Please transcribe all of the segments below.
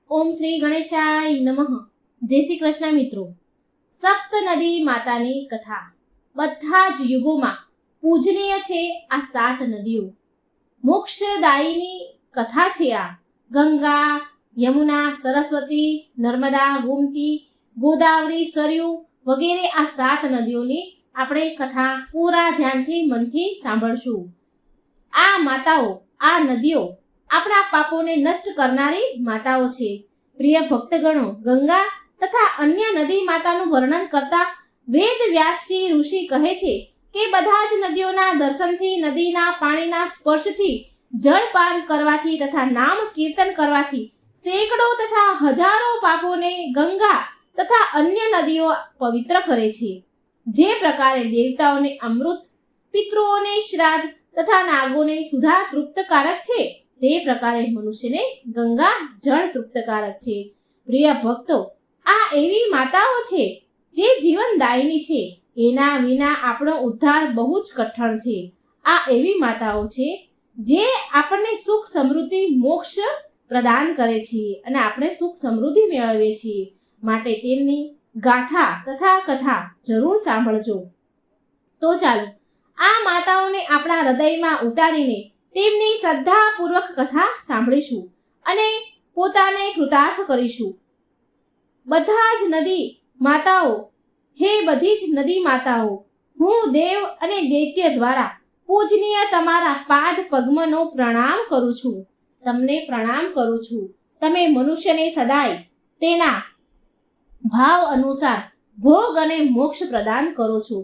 ઓમ શ્રી ગણેશાય નમઃ. જય શ્રી કૃષ્ણ મિત્રો. સપ્ત નદી માતાની કથા. બધા જ યુગોમાં પૂજનીય છે આ 7 નદીઓ. મોક્ષદાયીની કથા છે આ. ગંગા, યમુના, સરસ્વતી, નર્મદા, ગોમતી, ગોદાવરી, સરયુ વગેરે આ 7 નદીઓની આપણે કથા પૂરા ધ્યાનથી મનથી સાંભળશું. આ માતાઓ, આ નદીઓ આપણા પાપોને નષ્ટ કરનારી માતાઓ છે. પ્રિય ભક્તગણો, ગંગા તથા અન્ય નદી માતાનું વર્ણન કરતા વેદ વ્યાસજી ઋષિ કહે છે કે બધા જ નદીઓના દર્શનથી, નદીના પાણીના સ્પર્શથી, જળપાન કરવાથી તથા નામ કીર્તન કરવાથી સેંકડો તથા હજારો પાપોને ગંગા તથા અન્ય નદીઓ પવિત્ર કરે છે. જે પ્રકારે દેવતાઓને અમૃત, પિતૃઓને શ્રાદ્ધ તથા નાગોને સુધા તૃપ્તકારક છે, તે પ્રકારે મનુષ્યને ગંગા જળ તૃપ્તકારક છે. પ્રિય ભક્તો, આ એવી માતાઓ છે જે જીવનદાયિની છે. એના વિના આપણો ઉદ્ધાર બહુ જ કઠણ છે. આ એવી માતાઓ છે જે આપણને સુખ, સમૃદ્ધિ, મોક્ષ પ્રદાન કરે છે અને આપણે સુખ સમૃદ્ધિ મેળવીએ છીએ. માટે તેમની ગાથા તથા કથા જરૂર સાંભળજો. તો ચાલો આ માતાઓને આપણા હૃદયમાં ઉતારીને તેમની શ્રદ્ધાપૂર્વક કથા સાંભળીશું અને પોતાને કૃતાર્થ કરીશું. બધા જ નદી માતાઓ, હે બધી જ નદી માતાઓ, હું દેવ અને દૈત્ય દ્વારા પૂજનીય તમારા પાદ પદ્મનો પ્રણામ કરું છું. તમને પ્રણામ કરું છું. તમે મનુષ્યને સદાય તેના ભાવ અનુસાર ભોગ અને મોક્ષ પ્રદાન કરો છો.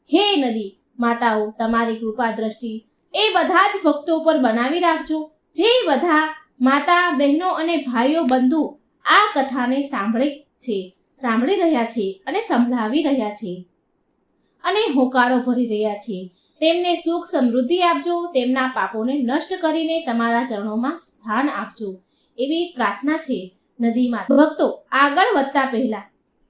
હે નદી માતાઓ, તમારી કૃપા દ્રષ્ટિ એ બધા જ ભક્તો પર બનાવી રાખજો. જે બધા માતા, બહેનો અને ભાઈઓ, બંધુ આ કથાને સાંભળી રહ્યા છે અને સંભળાવી રહ્યા છે અને હોકારો ભરી રહ્યા છે, તેમને સુખ સમૃદ્ધિ આપજો. તેમના પાપોને નષ્ટ કરીને તમારા ચરણોમાં સ્થાન આપજો. એવી પ્રાર્થના છે નદીમાં. ભક્તો, આગળ વધતા પહેલા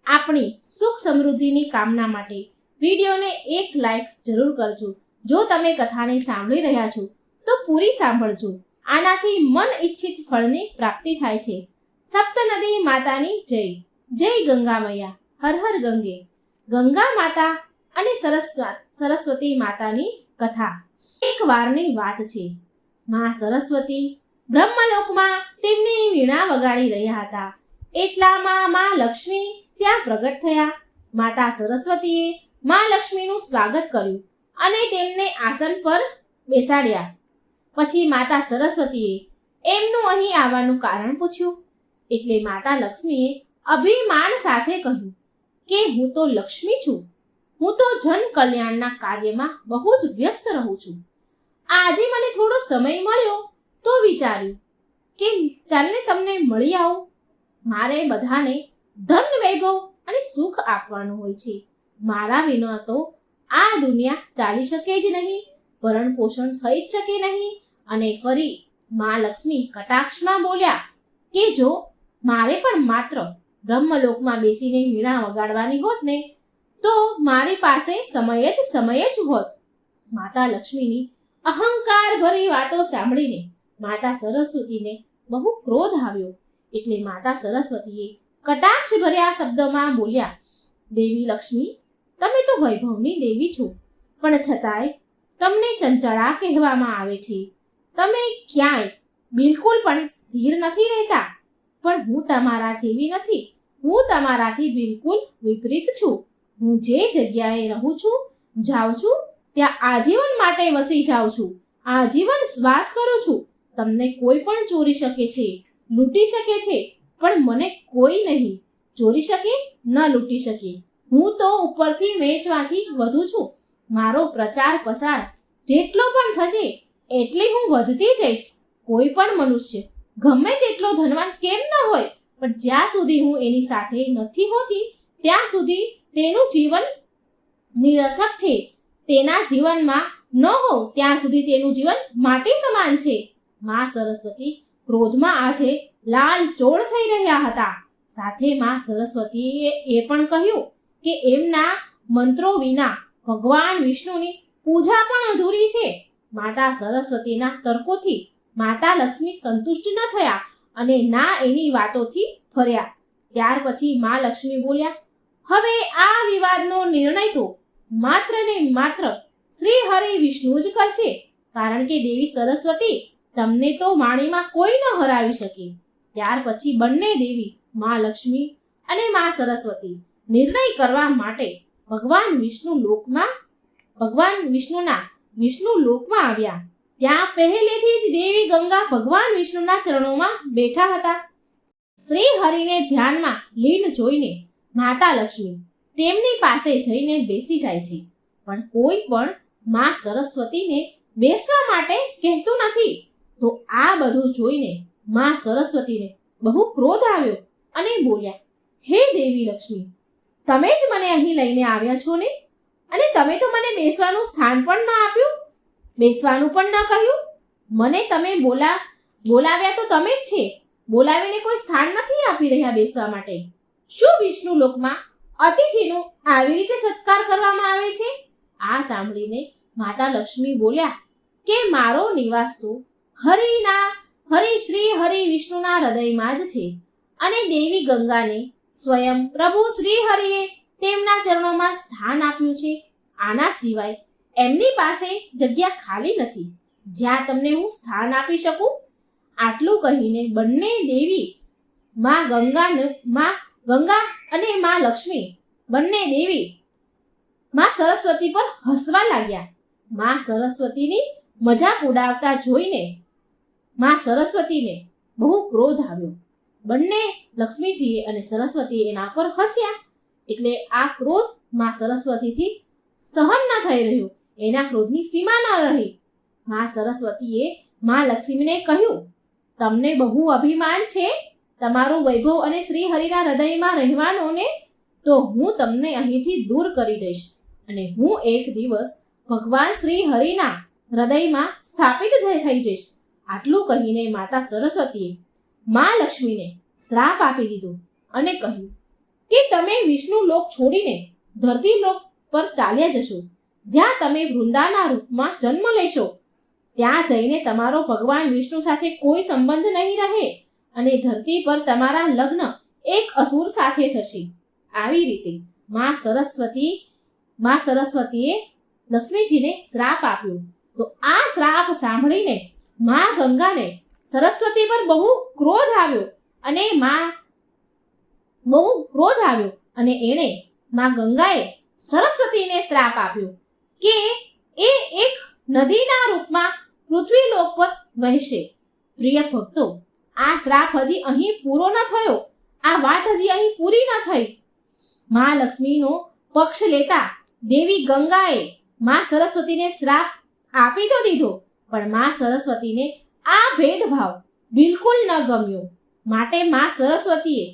આપણી સુખ સમૃદ્ધિની કામના માટે વિડીયોને એક લાઈક જરૂર કરજો. જો તમે કથાને સાંભળી રહ્યા છો તો પૂરી સાંભળજો. આનાથી મન ઈચ્છિત ફળની પ્રાપ્તિ થાય છે. સપ્ત નદી માતાની જય. જય ગંગા મૈયા. હર હર ગંગે. ગંગા માતા અને સરસ્વતી માતાની કથા. એક વારની વાત છે. માં સરસ્વતી બ્રહ્મલોકમાં તેમની વીણા વગાડી રહ્યા હતા. એટલામાં માં લક્ષ્મી ત્યાં પ્રગટ થયા. માતા સરસ્વતીએ માં લક્ષ્મીનું સ્વાગત કર્યું અને તેમને આસન પર બેસાડ્યા. પછી માતા સરસ્વતીએ એમનું અહીં આવવાનું કારણ પૂછ્યું. એટલે માતા લક્ષ્મીએ અભિમાન સાથે કહ્યું કે હું તો લક્ષ્મી છું. હું તો જન કલ્યાણના કાર્યમાં બહુ જ વ્યસ્ત રહું છું. આજે મને થોડો સમય મળ્યો તો વિચાર્યું કે ચાલને તમને મળી આવું. મારે બધાને ધન, વૈભવ અને સુખ આપવાનું હોય છે. મારા વિના તો આ દુનિયા ચાલી શકે જ નહીં, ભરણ પોષણ થઈ જ શકે નહીં. અને ફરી માં લક્ષ્મી કટાક્ષમાં બોલ્યા કે જો મારે પણ માત્ર બ્રહ્મલોકમાં બેસીને વીણા વગાડવાની હોત ને તો મારી પાસે સમય જ હોત. માતા લક્ષ્મીની અહંકાર ભરી વાતો સાંભળીને માતા સરસ્વતીને બહુ ક્રોધ આવ્યો. એટલે માતા સરસ્વતીએ કટાક્ષ ભર્યા શબ્દોમાં બોલ્યા, દેવી લક્ષ્મી, તમે તો વૈભવની દેવી છો, પણ છતાંય તમને ચંચળા કહેવામાં આવે છે. તમે ક્યાંય બિલકુલ પણ સ્થિર નથી રહેતા. પણ હું તમારા જેવી નથી. હું તમારાથી બિલકુલ વિપરીત છું. હું જે જગ્યાએ રહું છું, જાઉં છું, ત્યાં આજીવન માટે વસી જાઉં છું. આજીવન શ્વાસ કરું છું. તમને કોઈ પણ ચોરી શકે છે, લૂંટી શકે છે, પણ મને કોઈ નહીં ચોરી શકે, ન લૂંટી શકે. હું તો ઉપરથી વેચવાથી વધુ છું. મારો પ્રચાર પ્રસાર જેટલો પણ થશે એટલી હું વધતી જઈશ. કોઈ પણ મનુષ્ય ગમે તેટલો ધનવાન કેમ ન હોય, પણ જ્યાં સુધી હું એની સાથે નથી હોતી ત્યાં સુધી તેનું જીવન નિરર્થક છે. તેના જીવનમાં ન હો ત્યાં સુધી તેનું જીવન માટી સમાન છે. માં સરસ્વતી ક્રોધમાં આજે લાલ ચોળ થઈ રહ્યા હતા. સાથે માં સરસ્વતીએ એ પણ કહ્યું કે એમના મંત્રો વિના ભગવાન વિષ્ણુની પૂજા પણ અધૂરી છે. માતા સરસ્વતીના તર્કોથી માતા લક્ષ્મી સંતુષ્ટ ન થયા અને ના એની વાતોથી ફર્યા. ત્યાર પછી મા લક્ષ્મી બોલ્યા, હવે આ વિવાદનો નિર્ણય તો માત્ર ને માત્ર શ્રી હરિ વિષ્ણુ જ કરશે, કારણ કે દેવી સરસ્વતી તમને તો વાણીમાં કોઈ ન હરાવી શકે. ત્યાર પછી બંને દેવી મા લક્ષ્મી અને મા સરસ્વતી નિર્ણય કરવા માટે ભગવાન વિષ્ણુ લોકમાં આવ્યા. ત્યાં પહેલેથી જ દેવી ગંગા ભગવાન વિષ્ણુના ચરણોમાં બેઠા હતા. શ્રી હરિને ધ્યાનમાં લીન જોઈને માતા લક્ષ્મી તેમની પાસે જઈને બેસી જાય છે, પણ કોઈ પણ મા સરસ્વતીને બેસવા માટે કહેતું નથી. તો આ બધું જોઈને મા સરસ્વતીને બહુ ક્રોધ આવ્યો અને બોલ્યા, હે દેવી લક્ષ્મી, તમે જ મને અહીં લઈને આવ્યા છો ને, અને તમે તો મને બેસવાનું સ્થાન પણ ન આપ્યું, બેસવાનું પણ ન કહ્યું. મને તમે બોલાવ્યા તો તમે જ છે, બોલાવીને કોઈ સ્થાન નથી આપી રહ્યા બેસવા માટે. શું વિષ્ણુ લોકમાં અતિથિનું આવી રીતે સત્કાર કરવામાં આવે છે? આ સાંભળીને માતા લક્ષ્મી બોલ્યા કે મારો નિવાસ તો શ્રી હરિ વિષ્ણુના હૃદયમાં જ છે, અને દેવી ગંગાને સ્વયં પ્રભુ શ્રી હરિએ તેમના ચરણોમાં સ્થાન આપ્યું છે. આના સિવાય એમની પાસે જગ્યા ખાલી નથી જ્યાં તમને હું સ્થાન આપી શકું. આટલું કહીને બંને દેવી માં ગંગા અને માં લક્ષ્મી બંને દેવી માં સરસ્વતી પર હસવા લાગ્યા. માં સરસ્વતીની મજાક ઉડાવતા જોઈને માં સરસ્વતીને બહુ ક્રોધ આવ્યો. બંને લક્ષ્મીજીએ અને સરસ્વતીએ એના પર હસ્યા, એટલે આ ક્રોધ માં સરસ્વતીથી સહન ન થઈ રહ્યો. એના ક્રોધની સીમા ન રહી. માં સરસ્વતીએ માં લક્ષ્મીને કહ્યું, તમને બહુ અભિમાન છે તમારું વૈભવ અને શ્રી હરિના હૃદયમાં રહેવાનો ને, તો હું તમને અહીંથી દૂર કરી દઈશ, અને હું એક દિવસ ભગવાન શ્રી હરિના હૃદયમાં સ્થાપિત થઈ જઈશ. આટલું કહીને માતા સરસ્વતીએ માં લક્ષ્મીને શ્રાપ આપી દીધો અને કહ્યું કે તમે વિષ્ણુ લોક છોડીને ધરતી લોક પર ચાલ્યા જશો, જ્યાં તમે વૃંદાના રૂપમાં જન્મ લેશો. ત્યાં જઈને તમારો ભગવાન વિષ્ણુ સાથે કોઈ સંબંધ નહીં રહે, અને ધરતી પર તમારા લગ્ન એક અસુર સાથે થશે. આવી રીતે માં સરસ્વતીએ લક્ષ્મીજીને શ્રાપ આપ્યો. તો આ શ્રાપ સાંભળીને માં ગંગાને સરસ્વતી પર બહુ ક્રોધ આવ્યો, અને એણે માં ગંગાએ સરસ્વતીને શ્રાપ આપ્યો કે એ એક નદીના રૂપમાં પૃથ્વી લોક પર વહેશે. પ્રિય ભક્તો, આ શ્રાપ હજી અહીં પૂરો ન થયો, આ વાત હજી અહીં પૂરી ન થઈ. માં લક્ષ્મીનો પક્ષ લેતા દેવી ગંગાએ માં સરસ્વતીને શ્રાપ આપી તો દીધો, પણ માં સરસ્વતીને આ ભેદભાવ બિલકુલ ન ગમ્યો. માટે માં સરસ્વતીએ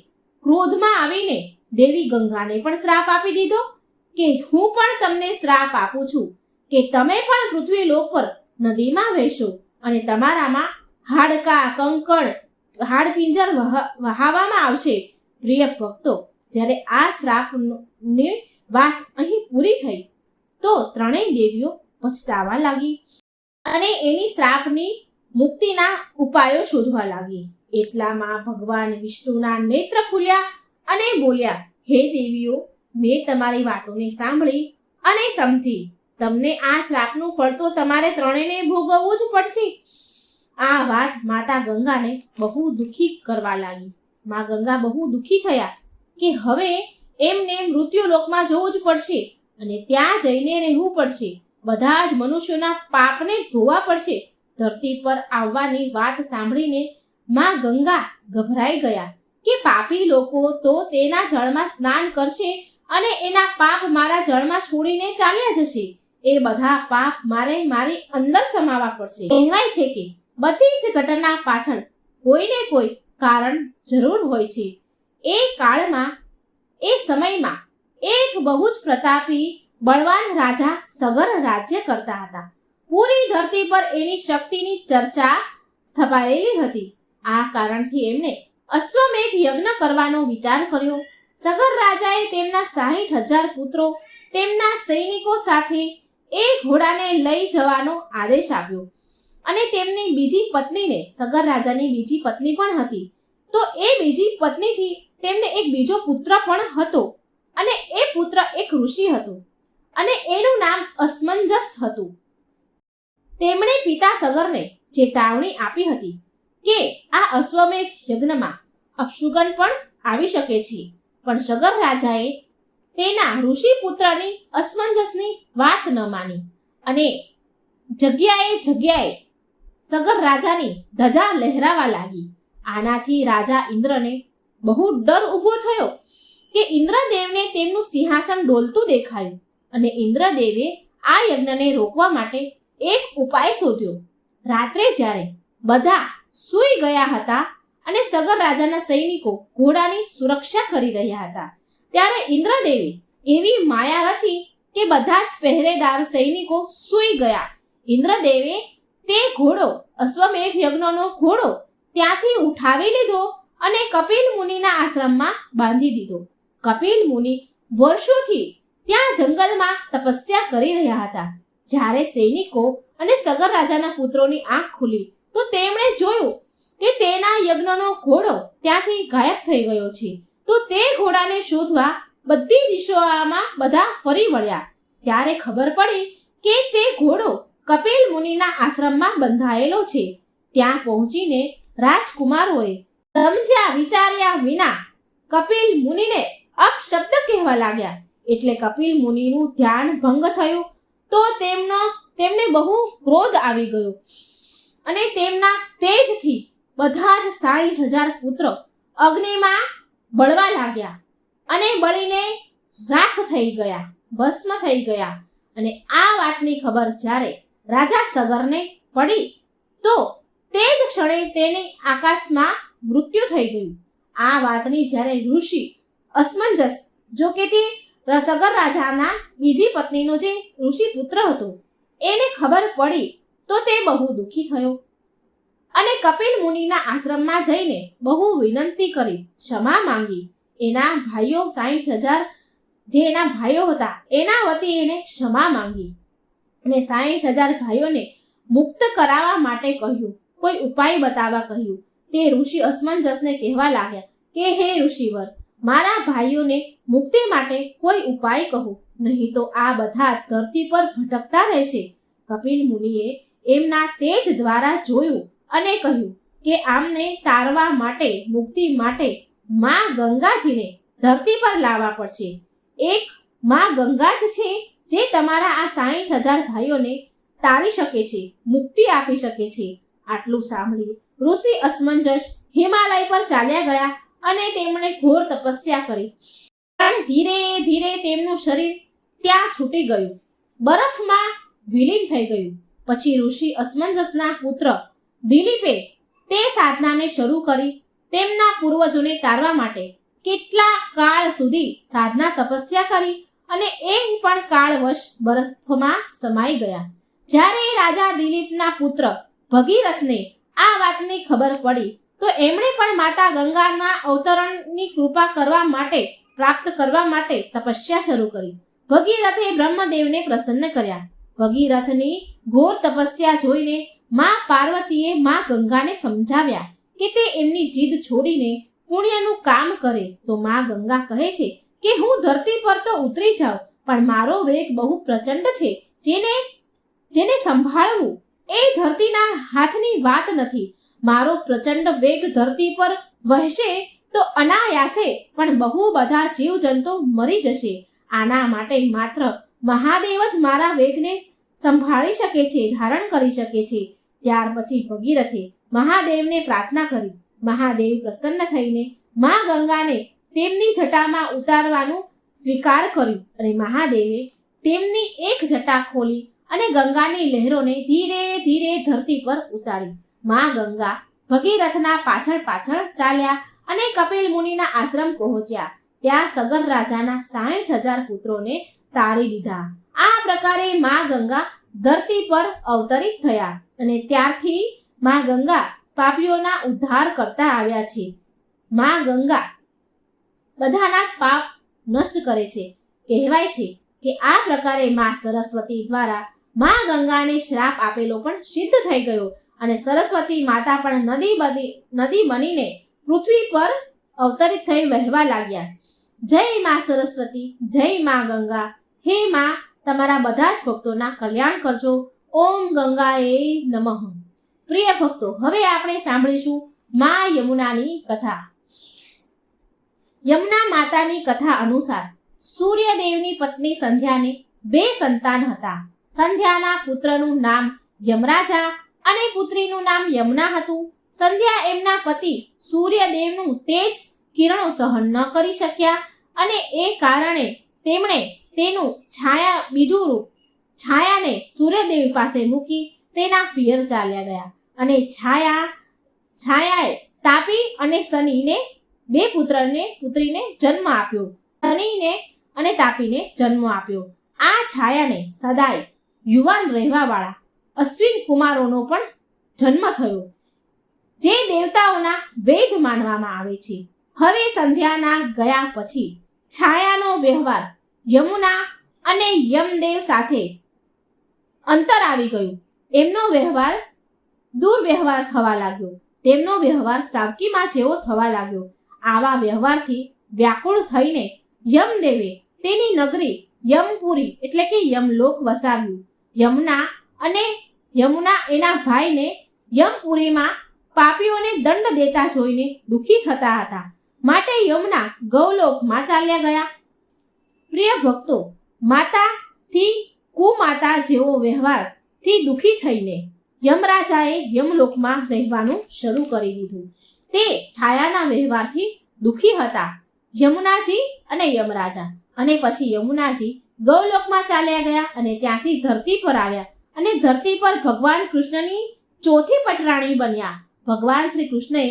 ક્રોધમાં આવીને દેવી ગંગાને પણ શ્રાપ આપી દીધો કે હું પણ તમને શ્રાપ આપું છું કે તમે પણ પૃથ્વી લોક પર નદીમાં વહેશો, અને તમારામાં હાડકાં, કંકણ, હાડપિંજર વહાવવામાં આવશે. પ્રિય ભક્તો, જ્યારે આ શ્રાપની વાત અહીં પૂરી થઈ તો ત્રણેય દેવીઓ પછતાવા લાગી અને એની શ્રાપની મુક્તિના ઉપાયો શોધવા લાગી. એટલામાં ભગવાન વિષ્ણુના નેત્ર ખુલ્યા અને બોલ્યા, હે દેવીઓ, મેં તમારી વાતોને સાંભળી અને સમજી. તમને આ શ્રાપનું ફળ તો તમારે ત્રણેયને ભોગવવું જ પડશે. આ વાત માતા ગંગાને બહુ દુઃખી કરવા લાગી. મા ગંગા બહુ દુઃખી થયા કે હવે એમને મૃત્યુલોકમાં જવું જ પડશે, અને ત્યાં જઈને રહેવું પડશે. બધા જ મનુષ્યોના પાપને ધોવા પડશે. ધરતી પર આવવાની વાત સાંભળીને માં ગંગા ગભરાઈ ગયા કે પાપી લોકો તો તેના જળમાં સ્નાન કરશે અને એના પાપ મારા જળમાં છોડીને ચાલ્યા જશે. એ બધા પાપ મારી અંદર સમાવવા પડશે. કહેવાય છે કે બધી જ ઘટના પાછળ કોઈને કોઈ કારણ જરૂર હોય છે. એ સમયમાં એક બહુ જ પ્રતાપી બળવાન રાજા સગર રાજ્ય કરતા હતા. પૂરી ધરતી પર એની શક્તિની ચર્ચા સ્થપાયેલી હતી. આ કારણથી એમણે અશ્વમેઘ યજ્ઞ કરવાનો વિચાર કર્યો. સગર રાજાએ તેમના 60,000 પુત્રો તેમના સૈનિકો સાથે એ ઘોડાને લઈ જવાનો આદેશ આપ્યો અને તેમની બીજી પત્નીને, સગર રાજાની બીજી પત્ની પણ હતી. તો એ બીજી પત્નીથી તેમને એક બીજો પુત્ર પણ હતો, અને એ પુત્ર એક ઋષિ હતો, અને એનું નામ અસમંજસ હતું. તેમણે પિતા સગરને ચેતવણી આપી હતી કે આ અશ્વમેઘ યજ્ઞમાં અપશુકન પણ આવી શકે છે, પણ સગર રાજાએ તેના ઋષિ પુત્રની અસમંજસની વાત ન માની, અને જગ્યાએ સગર રાજાની ધજા લહેરાવા લાગી. આનાથી રાજા ઇન્દ્રને બહુ ડર ઊભો થયો કે ઇન્દ્રદેવને તેમનું સિંહાસન ડોલતું દેખાયું, અને ઇન્દ્રદેવે આ યજ્ઞને રોકવા માટે એક ઉપાય શોધ્યો. રાત્રે જ્યારે બધા સૂઈ ગયા હતા અને સગર રાજાના સૈનિકો ઘોડાની સુરક્ષા કરી રહ્યા હતા, ત્યારે ઇન્દ્રદેવે એવી માયા રચી કે બધા જ પહેરેદાર સૈનિકો સૂઈ ગયા. ઇન્દ્રદેવે તે ઘોડો, અશ્વમેઘ યજ્ઞનો ઘોડો ત્યાંથી ઉઠાવી લીધો અને કપિલ મુનિના આશ્રમમાં બાંધી દીધો. કપિલ મુનિ વર્ષોથી ત્યાં જંગલમાં તપસ્યા કરી રહ્યા હતા. જ્યારે સૈનિકો અને સગર રાજાના પુત્રોની આંખ ખુલી તો તેમણે જોયું કે તેના યજ્ઞનો ઘોડો ત્યાંથી ગાયબ થઈ ગયો છે. તો તે ઘોડાને શોધવા બધી દિશાઓમાં બધા ફરી વળ્યા. ત્યારે ખબર પડી કે તે ઘોડો કપિલ મુનિના આશ્રમમાં બંધાયેલો છે. ત્યાં પહોંચીને રાજકુમારોએ સમજ્યા વિચાર્યા વિના કપિલ મુનિને અપશબ્દ કહેવા લાગ્યા. એટલે કપિલ મુનિનું ધ્યાન ભંગ થયું. તો તેમને બહુ ક્રોધ આવી ગયો, અને તેમના તેજથી બધા જ 60,000 પુત્ર અગ્નિમાં બળવા લાગ્યા, અને બળીને રાખ થઈ ગયા, ભસ્મ થઈ ગયા. અને આ વાતની ખબર જ્યારે રાજા સગરને પડી તો તે જ ક્ષણે તેની આકાશમાં મૃત્યુ થઈ ગયું. આ વાતની જ્યારે ઋષિ અસમંજસ, જો કે તે સગર રાજાના બીજી પત્નીનો જે ઋષિ પુત્ર હતો, એને ખબર પડી તો તે બહુ દુઃખી થયો, અને કપિલ મુનિના આશ્રમમાં જઈને બહુ વિનંતી કરી, ક્ષમા માંગી. એના ભાઈઓ 60,000 જે એના ભાઈઓ હતા એના વતી એને ક્ષમા માંગી, અને 60,000 ભાઈઓને મુક્ત કરાવવા માટે કહ્યું, કોઈ ઉપાય બતાવવા કહ્યું. તે ઋષિ અસમંજસને કહેવા લાગ્યા કે હે ઋષિવર, મારા ભાઈઓને મુક્તિ માટે કોઈ ઉપાય કહો, નહીં તો આ બધા જ ધરતી પર ભટકતા રહેશે. કપિલ મુનિએ એમના તેજ દ્વારા જોયું અને કહ્યું કે આમને તારવા માટે, મુક્તિ માટે માં ગંગાજીને ધરતી પર લાવવા પડશે. એક માં ગંગા જ છે જે તમારા આ 60,000 ભાઈઓને તારી શકે છે, મુક્તિ આપી શકે છે. આટલું સાંભળી ઋષિ અસમંજસ હિમાલય પર ચાલ્યા ગયા, અને તેમણે ઘોર તપસ્યા કરી. પણ ધીરે ધીરે તેમનું શરીર ત્યાં છૂટી ગયું, બરફમાં વિલીન થઈ ગયું. પછી ઋષિ અસમંજસના પુત્ર દિલીપે તે સાધનાને શરૂ કરી. તેમના પૂર્વજોને તારવા માટે કેટલા કાળ સુધી સાધના તપસ્યા કરી, અને એ પણ કાળવશ બરફમાં સમાઈ ગયા. જ્યારે રાજા દિલીપના પુત્ર ભગીરથને આ વાતની ખબર પડી તો એમણે પણ માતા ગંગાના અવતરણની કૃપા કરવા માટે, પ્રાપ્ત કરવા માટે તપસ્યા શરૂ કરી. ભગીરથે બ્રહ્મદેવને પ્રસન્ન કર્યા. ભગીરથની ઘોર તપસ્યા જોઈને માં પાર્વતીએ માં ગંગાને સમજાવ્યા કે તે એમની જીદ છોડીને પુણ્યનું કામ કરે. તો માં ગંગા કહે છે કે હું ધરતી પર તો ઉતરી જાઉં, પણ મારો વેગ બહુ પ્રચંડ છે, જેને સંભાળવું એ ધરતીના હાથની વાત નથી. મારો પ્રચંડ વેગ ધરતી પર વહેશે તો અનાયાસે પણ બહુ બધા જીવજંતુ મરી જશે. આના માટે માત્ર મહાદેવ જ મારા વેગને સંભાળી શકે છે, ધારણ કરી શકે છે. ત્યાર પછી ભગીરથે મહાદેવને પ્રાર્થના કરી. મહાદેવ પ્રસન્ન થઈને માં ગંગાને તેમની જટામાં ઉતારવાનું સ્વીકાર કર્યું, અને મહાદેવે તેમની એક જટા ખોલી અને ગંગાની લહેરોને ધીરે ધીરે ધરતી પર ઉતારી. માં ગંગા ભગીરથના પાછળ પાછળ ચાલ્યા અને કપિલ મુનિના આશ્રમ પહોંચ્યા. ત્યાં સગર રાજાના 60,000 પુત્રોને તારી દીધા. આ પ્રકારે માં ગંગા ધરતી પર અવતરિત થયા, અને ત્યારથી માં ગંગા પાપીઓના ઉદ્ધાર કરતા આવ્યા છે. માં ગંગા બધાના જ પાપ નષ્ટ કરે છે. કહેવાય છે કે આ પ્રકારે માં સરસ્વતી દ્વારા માં ગંગાને શ્રાપ આપેલો પણ સિદ્ધ થઈ ગયો અને સરસ્વતી માતા પણ નદી બનીને પૃથ્વી પર અવતરિત થઈ વહેવા લાગ્યા. જય માં સરસ્વતી, જય માં ગંગા. હે માં, તમારા બધા જ ભક્તોના કલ્યાણ કરજો. ઓમ ગંગાએ નમઃ. પ્રિય ભક્તો, હવે આપણે સાંભળીશું માં યમુનાની કથા. યમુના માતાની કથા અનુસાર સૂર્યદેવની પત્ની સંધ્યાને 2 સંતાન હતા. સંધ્યાના પુત્રનું નામ યમરાજા અને પુત્રીનું નામ યમુના હતું. સંધ્યા એમના પતિ સૂર્યદેવનું તેજ કિરણો સહન ન કરી શક્યા અને એ કારણે તેમણે તેનું બીજું રૂપ છાયાને સૂર્યદેવ પાસે મૂકી તેના પિયર ચાલ્યા ગયા. અને છાયાએ તાપી અને શનિને 2 પુત્રીને જન્મ આપ્યો. શનિને અને તાપીને જન્મ આપ્યો. આ છાયાને સદાય યુવાન રહેવાવાળા અશ્વિન કુમારોનો પણ જન્મ થયો, જે દેવતાઓના વેદ માનવામાં આવે છે. હવે સંધ્યાના ગયા પછી છાયાનો વ્યવહાર યમુના અને યમદેવ સાથે અંતર આવી ગયું. એમનો વ્યવહાર દુર્વ્યવહાર થવા લાગ્યો. તેમનો વ્યવહાર સાવકીમાં જેવો થવા લાગ્યો. આવા વ્યવહારથી વ્યાકુળ થઈને યમદેવે તેની નગરી યમપુરી એટલે કે યમલોક વસાવ્યું. યમુના એના ભાઈને યમપુરીમાં પાપીઓને દંડ દેતા જોઈને દુઃખી થતા હતા, માટે યમુના ગૌલોકમાં ચાલ્યા ગયા. પ્રિય ભક્તો, માતાથી કુમાતા જેવો વ્યવહારથી દુઃખી થઈને યમરાજાએ યમલોકમાં રહેવાનું શરૂ કરી દીધું. તે છાયાના વ્યવહારથી દુઃખી હતા યમુનાજી અને યમરાજા. અને પછી યમુનાજી ગૌલોકમાં ચાલ્યા ગયા અને ત્યાંથી ધરતી પર આવ્યા અને ધરતી પર ભગવાન કૃષ્ણની ચોથી પટરાણી બન્યા. ભગવાન શ્રી કૃષ્ણએ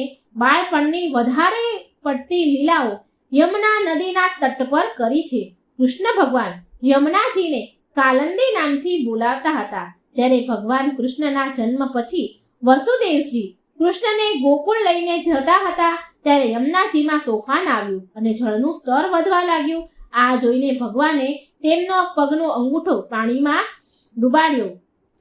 બાળપણની વધારે પડતી લીલાઓ યમુના નદીના તટ પર કરી છે. કૃષ્ણ ભગવાન યમુનાજીને કાલંદી નામથી બોલાવતા હતા. જ્યારે ભગવાન કૃષ્ણના જન્મ પછી વસુદેવજી કૃષ્ણને ગોકુળ લઈને જતા હતા ત્યારે યમુનાજીમાં તોફાન આવ્યું અને જળનું સ્તર વધવા લાગ્યું. આ જોઈને ભગવાને તેમનો પગનો અંગૂઠો પાણીમાં ડૂબાડ્યો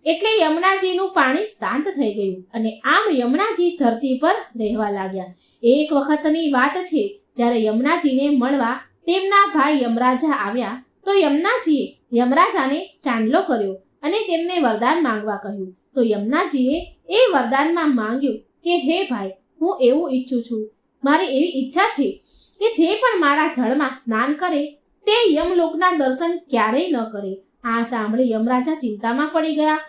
એટલે યમુનાજીનું પાણી શાંત થઈ ગયું અને આમ યમુનાજી ધરતી પર રહેવા લાગ્યા. એક વખતની વાત છે, જ્યારે યમુનાજીને મળવા તેમના ભાઈ યમરાજા આવ્યા તો યમુનાજીએ યમરાજાને ચાંદલો કર્યો અને તેમને વરદાન માંગવા કહ્યું. તો યમુનાજીએ એ વરદાનમાં માંગ્યું કે હે ભાઈ, હું એવું ઈચ્છું છું, મારી એવી ઈચ્છા છે કે જે પણ મારા જળમાં સ્નાન કરે તે યમલોકના દર્શન ક્યારેય ન કરે. આ સાંભળી યમરાજા ચિંતામાં પડી ગયા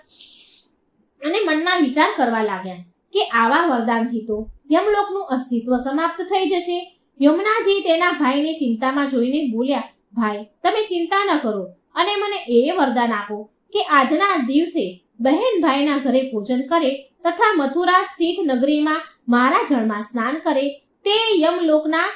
અને મનમાં વિચાર કરવા લાગ્યા કે આવા વરદાનથી તો યમલોકનું અસ્તિત્વ સમાપ્ત થઈ જશે. યમુનાજી તેના ભાઈને ચિંતામાં જોઈને બોલ્યા, ભાઈ, તમે ચિંતા ન કરો અને મને એ વરદાન આપો કે આજના દિવસે બહેન ભાઈના ઘરે ભોજન કરે તથા મથુરા સ્થિત નગરીમાં મારા જળમાં સ્નાન કરે તે યમલોકના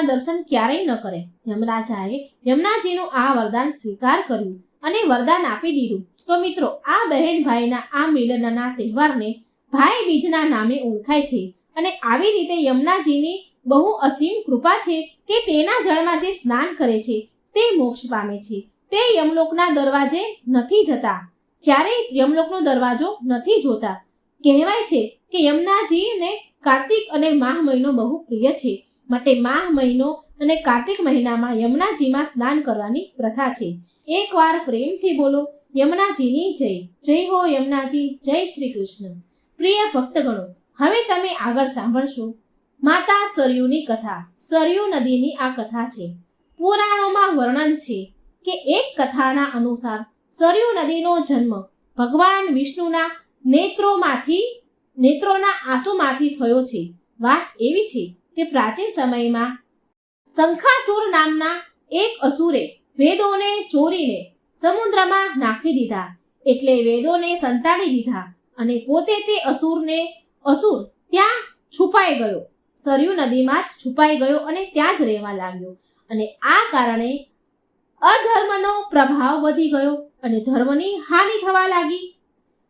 દર્શન ક્યારેય ન કરે. યમરાજાએ યમુનાજીનું આ વરદાન સ્વીકાર કર્યું અને વરદાન આપી દીધું. તો મિત્રો, આ બહેન ભાઈના આ મિલનના તહેવારને ભાઈ બીજના નામે ઓળખાય છે અને આવી રીતે યમુનાજીની બહુ અસીમ કૃપા છે કે તેના જળમાં જે સ્નાન કરે છે તે મોક્ષ પામે છે. તે યમલોકના દરવાજે નથી જતા, ક્યારેય યમલોકનો દરવાજો નથી જોતા. કહેવાય છે કે યમુનાજીને કાર્તિક અને માહ મહિનો બહુ પ્રિય છે, માટે માહ મહિનો અને કાર્તિક મહિનામાં યમુનાજીમાં સ્નાન કરવાની પ્રથા છે. એકવાર પ્રેમથી બોલો યમુનાજીની જય. જય હો યમુનાજી, જય શ્રી કૃષ્ણ. પ્રિય ભક્તગણો, હવે તમે આગળ સાંભળશો માતા સરયુની કથા. સરયુ નદીની આ કથા છે. પુરાણોમાં વર્ણન છે કે એક કથાના અનુસાર સરયુ નદીનો જન્મ ભગવાન વિષ્ણુના નેત્રોના આંસુમાંથી થયો છે. વાત એવી છે કે પ્રાચીન સમયમાં શંખાસુર નામના એક અસુરે વેદોને ચોરીને સમુદ્રમાં નાખી દીધા. એટલે વેદોને સંતાડી દીધા અને પોતે તે અસુર ત્યાં છુપાઈ ગયો. સરયુ નદીમાં જ છુપાઈ ગયો અને ત્યાં જ રહેવા લાગ્યો. અને આ કારણે અધર્મનો પ્રભાવ વધી ગયો અને ધર્મની હાનિ થવા લાગી.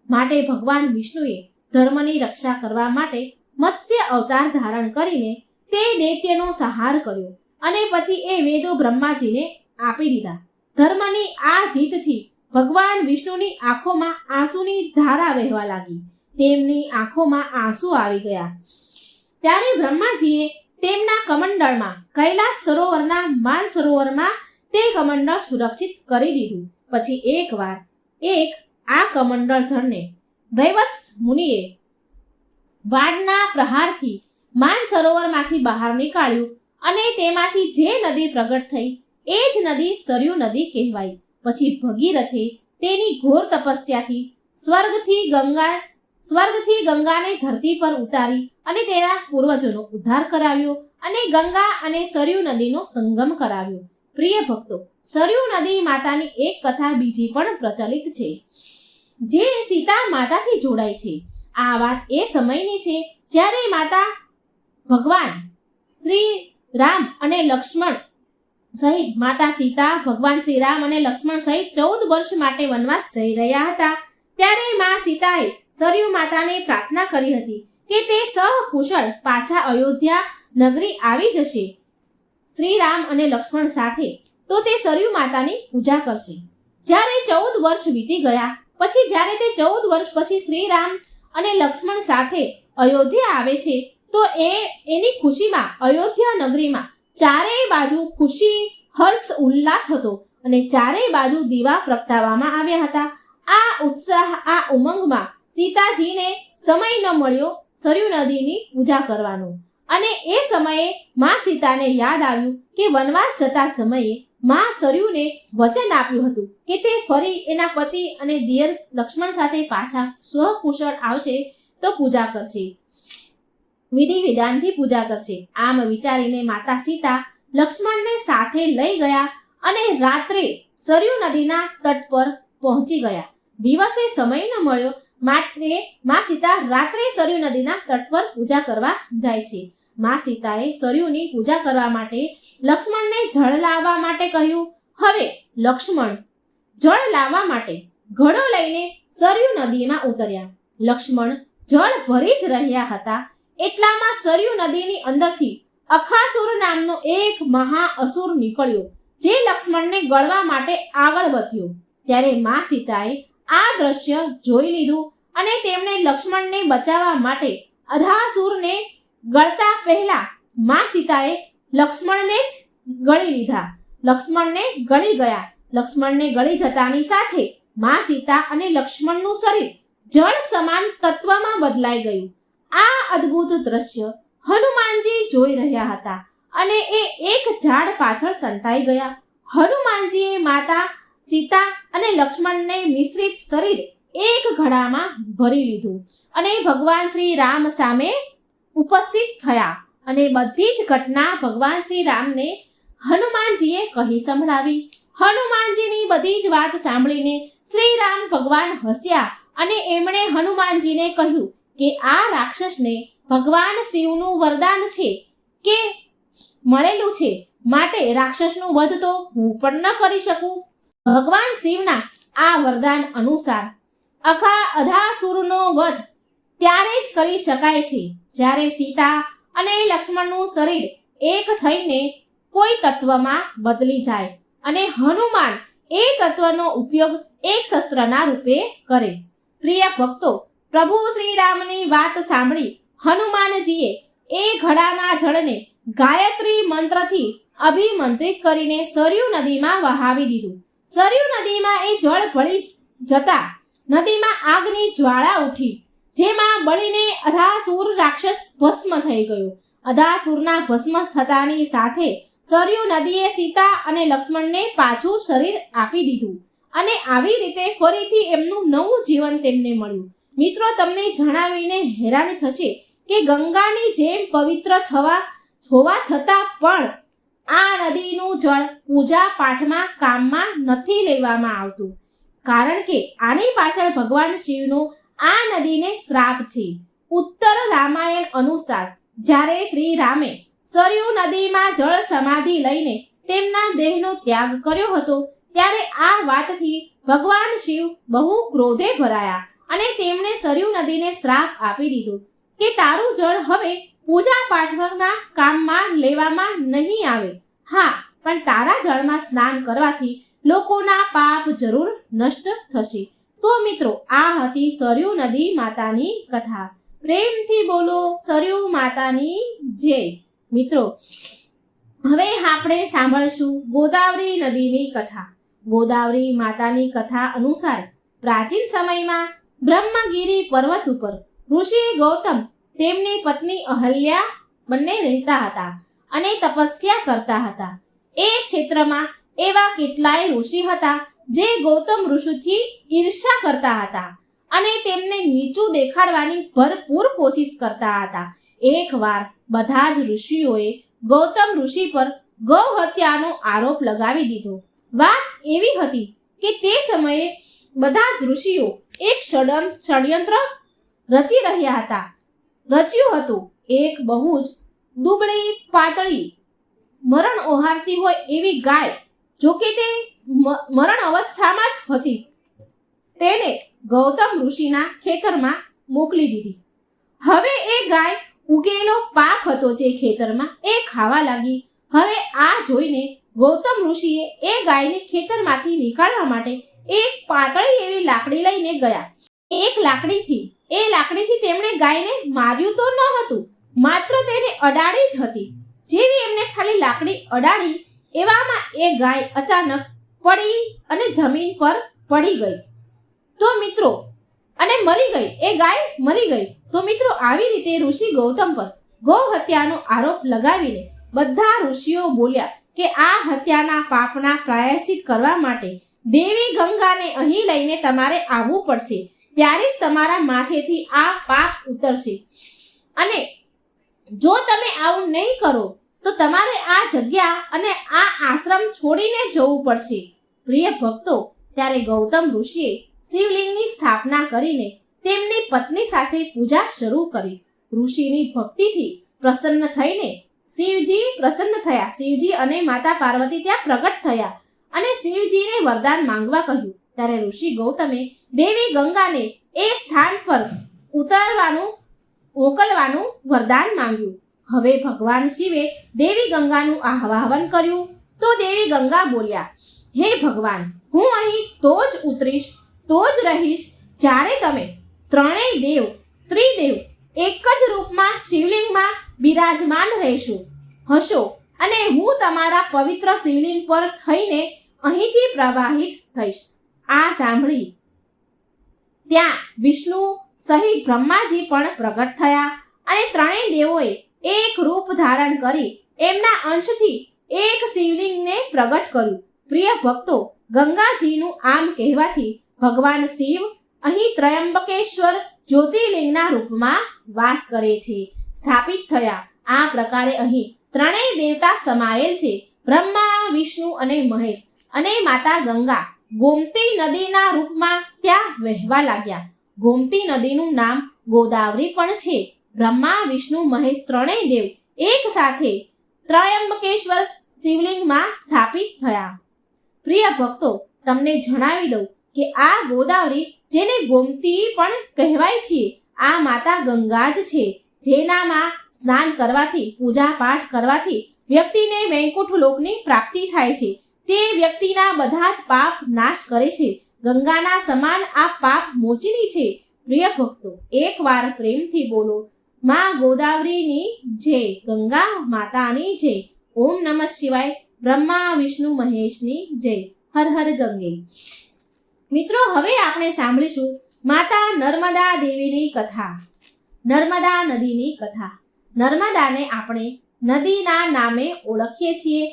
માટે ભગવાન વિષ્ણુએ ધર્મની રક્ષા કરવા માટે મત્સ્ય અવતાર ધારણ કરીને તે દૈત્યનો સંહાર કર્યો અને પછી એ વેદો બ્રહ્માજીને આપી દીધા. ધર્મની આ જીતથી ભગવાન વિષ્ણુની આંખોમાં આંસુની ધારા વહેવા લાગી. તેમની આંખોમાં આંસુ આવી ગયા. ત્યારે બ્રહ્માજીએ તેમના કમંડળમાં કૈલાસ સરોવરના માન સરોવરમાં તે કમંડળ સુરક્ષિત કરી દીધું. પછી એકવાર આ કમંડળ જળને વૈવત્સ મુનિએ વાડના પ્રહારથી માન સરોવરમાંથી બહાર નીકાળ્યું અને તેમાંથી જે નદી પ્રગટ થઈ એ જ નદી સરયુ નદી કહેવાય. પછી ભગીરથે તેની ઘોર તપસ્યાથી સ્વર્ગથી ગંગાને ધરતી પર ઉતારી અને તેના પૂર્વજોનો ઉદ્ધાર કરાવ્યો અને ગંગા અને સરયુ નદીનો સંગમ કરાવ્યો. પ્રિય ભક્તો, સરયુ નદી માતાની એક કથા બીજી પણ પ્રચલિત છે, જે સીતા માતાથી જોડાય છે. આ વાત એ સમયની છે જ્યારે માતા ભગવાન શ્રી રામ અને લક્ષ્મણ સહિત માતા સીતા ભગવાન શ્રી રામ અને લક્ષ્મણ સહિત 14 વર્ષ માટે વનવાસ જઈ રહ્યા હતા. ત્યારે મા સીતાએ સરયુ માતાને પ્રાર્થના કરી હતી કે તે સહકુશળ પાછા અયોધ્યા નગરી આવી જશે શ્રી રામ અને લક્ષ્મણ સાથે, તો તે સરયુ માતાની પૂજા કરશે. જ્યારે 14 વર્ષ વીતી ગયા પછી જ્યારે તે 14 વર્ષ પછી શ્રી રામ અને લક્ષ્મણ સાથે અયોધ્યા આવે છે, તો એની ખુશીમાં અયોધ્યા નગરીમાં ચારેય બાજુ ખુશી, હર્ષ, ઉલ્લાસ હતો અને ચારેય બાજુ દીવા પ્રગટાવવામાં આવ્યા હતા. આ ઉત્સાહ, આ ઉમંગમાં સીતાજીને સમય ન મળ્યો સરયુ નદીની પૂજા કરવાનો. અને એ સમયે મા સીતાને યાદ આવ્યું કે વનવાસ જતા સમયે મા સરયુને વચન આપ્યું હતું કે તે ફરી એના પતિ અને દિયર લક્ષ્મણ સાથે પાછા સ્વકુશળ આવશે તો પૂજા કરશે, વિધિ વિધાનથી પૂજા કરશે. આમ વિચારીને માતા સીતા લક્ષ્મણને સાથે લઈ ગયા અને રાત્રે સરયુ નદીના તટ પર પહોંચી ગયા. દિવસે સમય ન મળ્યો માટે મા સીતા રાત્રે સરયુ નદીના તટ પર પૂજા કરવા જાય છે. મા સીતાએ સરયુની પૂજા કરવા માટે લક્ષ્મણને જળ લાવવા માટે કહ્યું. હવે લક્ષ્મણ જળ લાવવા માટે ઘડો લઈને સરયુ નદીમાં ઉતર્યા. લક્ષ્મણ જળ ભરી જ રહ્યા હતા એટલામાં સરયુ નદીની અંદરથી અખાસુર નામનો એક મહા અસુર નીકળ્યો, જે લક્ષ્મણને ગળવા માટે આગળ વધ્યો. ત્યારે મા સીતાએ આ દ્રશ્ય જોઈ લીધું અને તેમણે લક્ષ્મણને બચાવવા માટે અધાસુરને ગળતા પહેલા મા સીતાએ લક્ષ્મણને જ ગળી લીધા. લક્ષ્મણને ગળી ગયા. લક્ષ્મણને ગળી જતાની સાથે મા સીતા અને લક્ષ્મણનું શરીર જળ સમાન તત્વમાં બદલાઈ ગયું. આ અદ્ભુત દ્રશ્ય હનુમાનજી જોઈ રહ્યા હતા અને એ એક ઝાડ પાછળ સંતાઈ ગયા. હનુમાનજીએ માતા સીતા અને લક્ષ્મણને મિશ્રિત શરીર એક ઘડામાં ભરી લીધું અને ભગવાન શ્રી રામ સામે ઉપસ્થિત થયા અને બધી જ ઘટના ભગવાન શ્રી રામને હનુમાનજીએ કહી સંભળાવી. હનુમાનજીની બધી જ વાત સાંભળીને શ્રી રામ ભગવાન હસ્યા અને એમણે હનુમાનજીને કહ્યું કે આ રાક્ષસને ભગવાન શિવનું વરદાન છે કે મળેલું છે, માટે રાક્ષસનું વધ તો હું પણ ન કરી શકું. ભગવાન શિવના આ વરદાન અનુસાર અધાસુરનો વધ ત્યારે જ કરી શકાય છે જ્યારે સીતા અને લક્ષ્મણનું શરીર એક થઈને કોઈ તત્વમાં બદલી જાય અને હનુમાન એ તત્વનો ઉપયોગ એક શસ્ત્રના રૂપે કરે. પ્રિય ભક્તો, પ્રભુ શ્રી રામની વાત સાંભળી હનુમાનજીએ એ ઘડાના જળને ગાયત્રી મંત્રથી અભિમંત્રિત કરીને સરયુ નદીમાં વહાવી દીધું. સરયુ નદીમાં એ જળ ભળી જતા નદીમાં આગની જ્વાળા ઉઠી, જેમાં બળીને અધાસુર રાક્ષસ ભસ્મ થઈ ગયો. અધાસુરના ભસ્મ થતાની સાથે સરયુ નદીએ સીતા અને લક્ષ્મણને પાછું શરીર આપી દીધું અને આવી રીતે ફરીથી એમનું નવું જીવન તેમને મળ્યું. મિત્રો, તમને જણાવીને હેરાની થશે કે ગંગાની જેમ પવિત્ર હોવા છતાં પણ આ નદીનું જળ પૂજા પાઠમાં કામમાં નથી લેવામાં આવતું, કારણ કે આની પાછળ ભગવાન શિવનો આ નદીને શ્રાપ છે. ઉત્તર રામાયણ અનુસાર જ્યારે શ્રી રામે સરયુ નદીમાં જળ સમાધિ લઈને તેમના દેહનો ત્યાગ કર્યો હતો, ત્યારે આ વાતથી ભગવાન શિવ બહુ ક્રોધે ભરાયા અને તેમણે સરયુ નદીને શ્રાપ આપી દીધો કે તારું જળ હવે પૂજા પાઠના કામમાં લેવામાં નહીં આવે. હા, પણ તારા જળમાં સ્નાન કરવાથી લોકોના પાપ જરૂર નષ્ટ થશે. તો મિત્રો આ હતી સરયુ નદી માતાની કથા. પ્રેમથી બોલો સરયુ માતાની જય. મિત્રો હવે આપણે સાંભળશું ગોદાવરી નદીની કથા. ગોદાવરી માતાની કથા અનુસાર પ્રાચીન સમયમાં બ્રહ્મગીરી પર્વત ઉપર ઋષિ ગૌતમ તેમની પત્ની અહલ્યા બંને રહેતા હતા અને તપસ્યા કરતા હતા. એ ક્ષેત્રમાં એવા કેટલાય ઋષિ હતા જે ગૌતમ ઋષિથી ઈર્ષ્યા કરતા હતા અને તેમને નીચું દેખાડવાની ભરપૂર કોશિશ કરતા હતા. એકવાર બધા જ ઋષિઓએ ગૌતમ ઋષિ પર ગૌ હત્યાનો આરોપ લગાવી દીધો. વાત એવી હતી કે તે સમયે બધા જ ઋષિઓ એક ષડયંત્ર રચી રહ્યા હતા. રચ્યું હતું એક બહુ જ દુબળી પાતળી મરણ ઓહારતી હોય એવી ગાય, જોકે તે મરણ અવસ્થામાં જ હતી, તેને ગૌતમ ઋષિના ખેતરમાં મોકલી દીધી. હવે એ ગાય ઉગેલો પાક હતો જે ખેતરમાં એ ખાવા લાગી. હવે આ જોઈને ગૌતમ ઋષિએ એ ગાયને ખેતરમાંથી નીકાળવા માટે એક પાતળી એવી લાકડી લઈને ગયા. એક લાકડીથી તેમણે ગાયને માર્યું તો ન હતું, માત્ર તેને અડાડી જ હતી. જેવી એમને ખાલી લાકડી અડાડી એવામાં એ ગાય અચાનક પડી અને જમીન પર પડી ગઈ. તો મિત્રો અને મરી ગઈ, એ ગાય મરી ગઈ. તો મિત્રો આવી રીતે ઋષિ ગૌતમ પર ગૌ હત્યાનો આરોપ લગાવીને બધા ઋષિઓ બોલ્યા કે આ હત્યાના પાપના પ્રાયશ્ચિત કરવા માટે દેવી ગંગાને અહીં લઈને તમારે આવવું પડશે, ત્યારે જ તમારા માથેથી આ પાપ ઉતરશે. અને જો તમે આવું નહીં કરો તો તમારે આ જગ્યા અને આ આશ્રમ છોડીને જવું પડશે. પ્રિય ભક્તો, ત્યારે ગૌતમ ઋષિએ શિવલિંગની સ્થાપના કરીને તેમની પત્ની સાથે પૂજા શરૂ કરી. ઋષિની ભક્તિથી પ્રસન્ન થઈને શિવજી અને માતા પાર્વતી ત્યાં પ્રગટ થયા અને શિવજીને વરદાન માંગવા કહ્યું. ત્યારે ઋષિ ગૌતમે દેવી ગંગાને એ સ્થાન પર મોકલવાનું વરદાન માંગ્યું. હવે ભગવાન શિવે દેવી ગંગાનું આહ્વાન કર્યું તો દેવી ગંગા બોલ્યા, હે ભગવાન, હું અહીં તો જ ઉતરીશ, તો જ રહીશ જ્યારે તમે ત્રણેય ત્રિદેવ એક જ રૂપમાં શિવલિંગમાં બિરાજમાન હશો અને હું તમારા પવિત્ર શિવલિંગ પર થઈને અહીંથી પ્રવાહિત થઈશ. આ સાંભળી ત્યાં વિષ્ણુ સહિત બ્રહ્માજી પણ પ્રગટ થયા અને ત્રણેય દેવોએ એક રૂપ ધારણ કરી એમના અંશથી એક શિવલિંગને પ્રગટ કર્યું. પ્રિય ભક્તો, ગંગાજીનું આમ કહેવાથી ભગવાન શિવ અહીં ત્રયંબકેશ્વર જ્યોતિર્લિંગના રૂપમાં વાસ કરે છે, સ્થાપિત થયા. આ પ્રકારે અહીં ત્રણેય દેવતા સમાયેલ છે, બ્રહ્મા, વિષ્ણુ અને મહેશ. અને માતા ગંગા ગોમતી નદીના રૂપમાં ત્યાં વહેવા લાગ્યા. ગોમતી નદીનું નામ ગોદાવરી પણ છે. બ્રહ્મા, વિષ્ણુ, મહેશ ત્રણેય દેવ એક સાથે ત્રયંબકેશ્વર શિવલિંગમાં સ્થાપિત થયા. પ્રિય ભક્તો, તમને જણાવી દઉં કે આ ગોદાવરી, જેને ગોમતી પણ કહેવાય છે, આ માતા ગંગા જ છે, જેનામાં સ્નાન કરવાથી, પૂજા પાઠ કરવાથી વ્યક્તિને વૈકુંઠ લોકની પ્રાપ્તિ થાય છે. તે વ્યક્તિના બધા જ પાપ નાશ કરે છે. ગંગાના સમાન આ પાપ મોચીની છે. પ્રિય ભક્તો, એકવાર પ્રેમથી બોલો માં ગોદાવરીની જય, ગંગા માતાની જય. ઓમ નમઃ શિવાય. બ્રહ્મા, વિષ્ણુ, મહેશની જય. હર હર ગંગે. મિત્રો, હવે આપણે સાંભળીશું માતા નર્મદા દેવીની કથા. નર્મદા નદીની કથા. નર્મદાને આપણે નદીના નામે ઓળખીએ છીએ.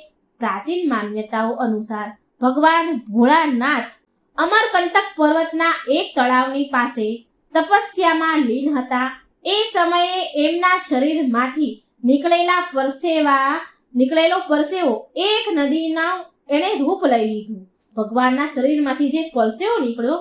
પ્રાચીન માન્યતાઓ અનુસાર ભગવાન ભોળાનાથ અમરકંટક પર્વતના એક તળાવની પાસે તપસ્યામાં લીન હતા. એ સમયે એમના શરીરમાંથી નીકળેલો પરસેવો એક નદીના એણે રૂપ લઈ લીધું. ભગવાનના શરીરમાંથી જે પરસેવો નીકળ્યો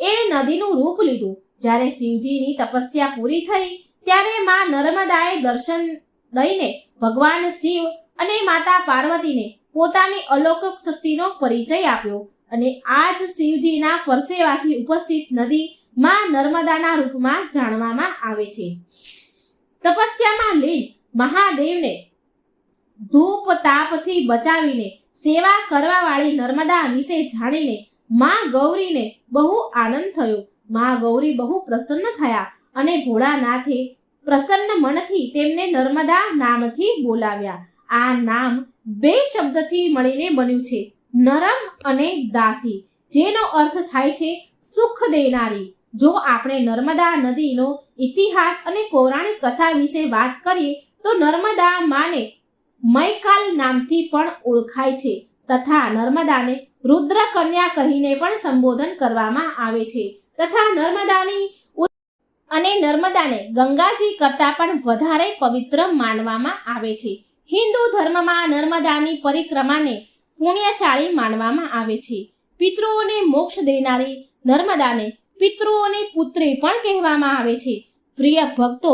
એણે નદીનું રૂપ લીધું. જ્યારે શિવજીની તપસ્યા પૂરી થઈ ત્યારે માં નર્મદાએ દર્શન દઈને ભગવાન શિવ અને માતા પાર્વતીને પોતાની અલૌકિક શક્તિનો પરિચય આપ્યો અને આજ શિવજીના પરસેવાથી ઉપસ્થિત નદી માં નર્મદાના રૂપમાં જાણવામાં આવે છે. તપસ્યામાં લીન મહાદેવને ધૂપ તાપથી બચાવીને સેવા કરવા વાળી નર્મદા વિશે જાણીને માં ગૌરીને બહુ આનંદ થયો. માં ગૌરી બહુ પ્રસન્ન થયા અને ભોળાનાથે પ્રસન્ન મનથી તેમને નર્મદા નામથી બોલાવ્યા. આ નામ બે શબ્દથી મળીને બન્યું છે, નરમ અને દાસી, જેનો અર્થ થાય છે સુખ દેનારી. જો આપણે નર્મદા નદીનો ઇતિહાસ અને પૌરાણિક કથા વિશે વાત કરીએ તો નર્મદા માને મૈકાલ નામથી પણ ઓળખાય છે તથા નર્મદાને રુદ્ર કન્યા કહીને પણ સંબોધન કરવામાં આવે છે તથા નર્મદાને ગંગાજી કરતાં પણ વધારે પવિત્ર માનવામાં આવે છે. હિન્દુ ધર્મમાં નર્મદાની પરિક્રમાને પુણ્યશાળી માનવામાં આવે છે. પિતૃઓને મોક્ષ દેનારી નર્મદાને પિતૃઓની પુત્રી પણ કહેવામાં આવે છે. પ્રિય ભક્તો,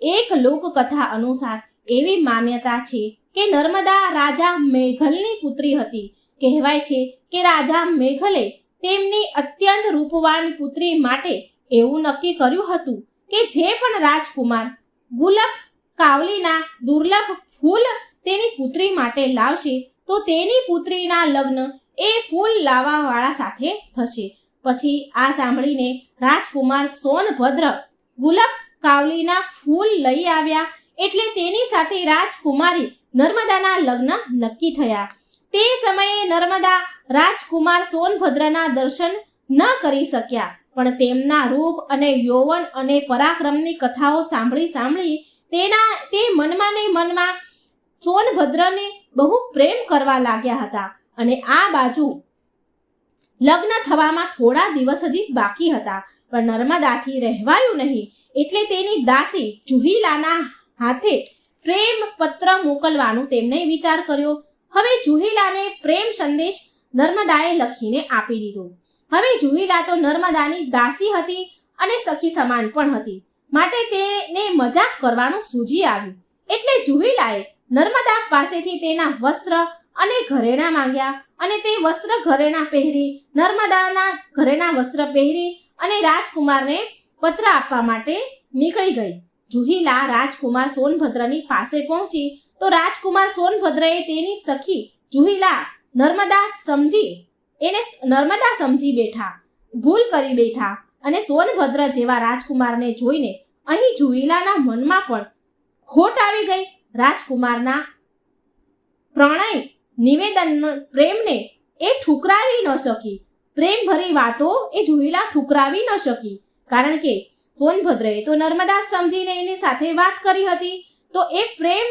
એક લોકકથા અનુસાર એવી માન્યતા છે કે નર્મદા રાજા મેઘલની પુત્રી હતી. કહેવાય છે કે રાજા મેઘલે તેમની અત્યંત રૂપવાન પુત્રી માટે એવું નક્કી કર્યું હતું કે જે પણ રાજકુમાર ગુલાબ કાવલીના દુર્લભ ફૂલ તેની પુત્રી માટે લાવશે તો તેની પુત્રીના લગ્ન એ ફૂલ લાવવાવાળા સાથે થશે. પછી આ સાંભળીને રાજકુમાર સોનભદ્ર ગુલાબ કાવલીના ફૂલ લઈ આવ્યા એટલે તેની સાથે રાજકુમારી નર્મદાના લગ્ન નક્કી થયા. તે સમયે નર્મદા રાજકુમાર સોનભદ્રના દર્શન ન કરી શક્યા, પણ તેમના રૂપ અને યૌવન અને પરાક્રમની કથાઓ સાંભળી તે મનમાં સોનભદ્રને બહુ પ્રેમ કરવા લાગ્યા હતા. અને આ બાજુ લગ્ન થવામાં થોડા દિવસ હજી બાકી હતા, પણ નર્મદાથી રહેવાયું નહીં એટલે તેની દાસી જુહીલાના હાથે પ્રેમ પત્ર મોકલવાનું તેમણે વિચાર કર્યો. હવે જુહીલાને પ્રેમ સંદેશ નર્મદાએ લખીને આપી દીધો. હવે જુહીલા તો નર્મદાની દાસી હતી અને સખી સમાન પણ હતી, માટે તેને મજાક કરવાનું સૂઝી આવ્યું. એટલે જુહીલાએ નર્મદા પાસેથી તેના વસ્ત્ર અને ઘરેણાં માંગ્યા અને તે વસ્ત્ર ઘરેણાં પહેરી નર્મદાના ઘરેણાં વસ્ત્ર પહેરી અને રાજકુમારને પત્ર આપવા માટે નીકળી ગઈ. જુહીલા રાજકુમાર સોનભદ્રની પાસે પહોંચી તો રાજકુમાર સોનભદ્રએ તેની સખી જુહીલા નર્મદા સમજી બેઠા, ભૂલ કરી બેઠા અને સોનભદ્ર જેવા રાજકુમારને જોઈને અહીં જુહીલાના મનમાં પણ ખોટ આવી ગઈ. રાજકુમારના પ્રણય નિવેદન પ્રેમને એ ઠુકરાવી ન શકી. પ્રેમ ભરી વાતો એ જુહીલા ઠુકરાવી ન શકી, કારણ કે સોનભદ્રએ તો નર્મદા સમજીને એની સાથે વાત કરી હતી, તો એ પ્રેમ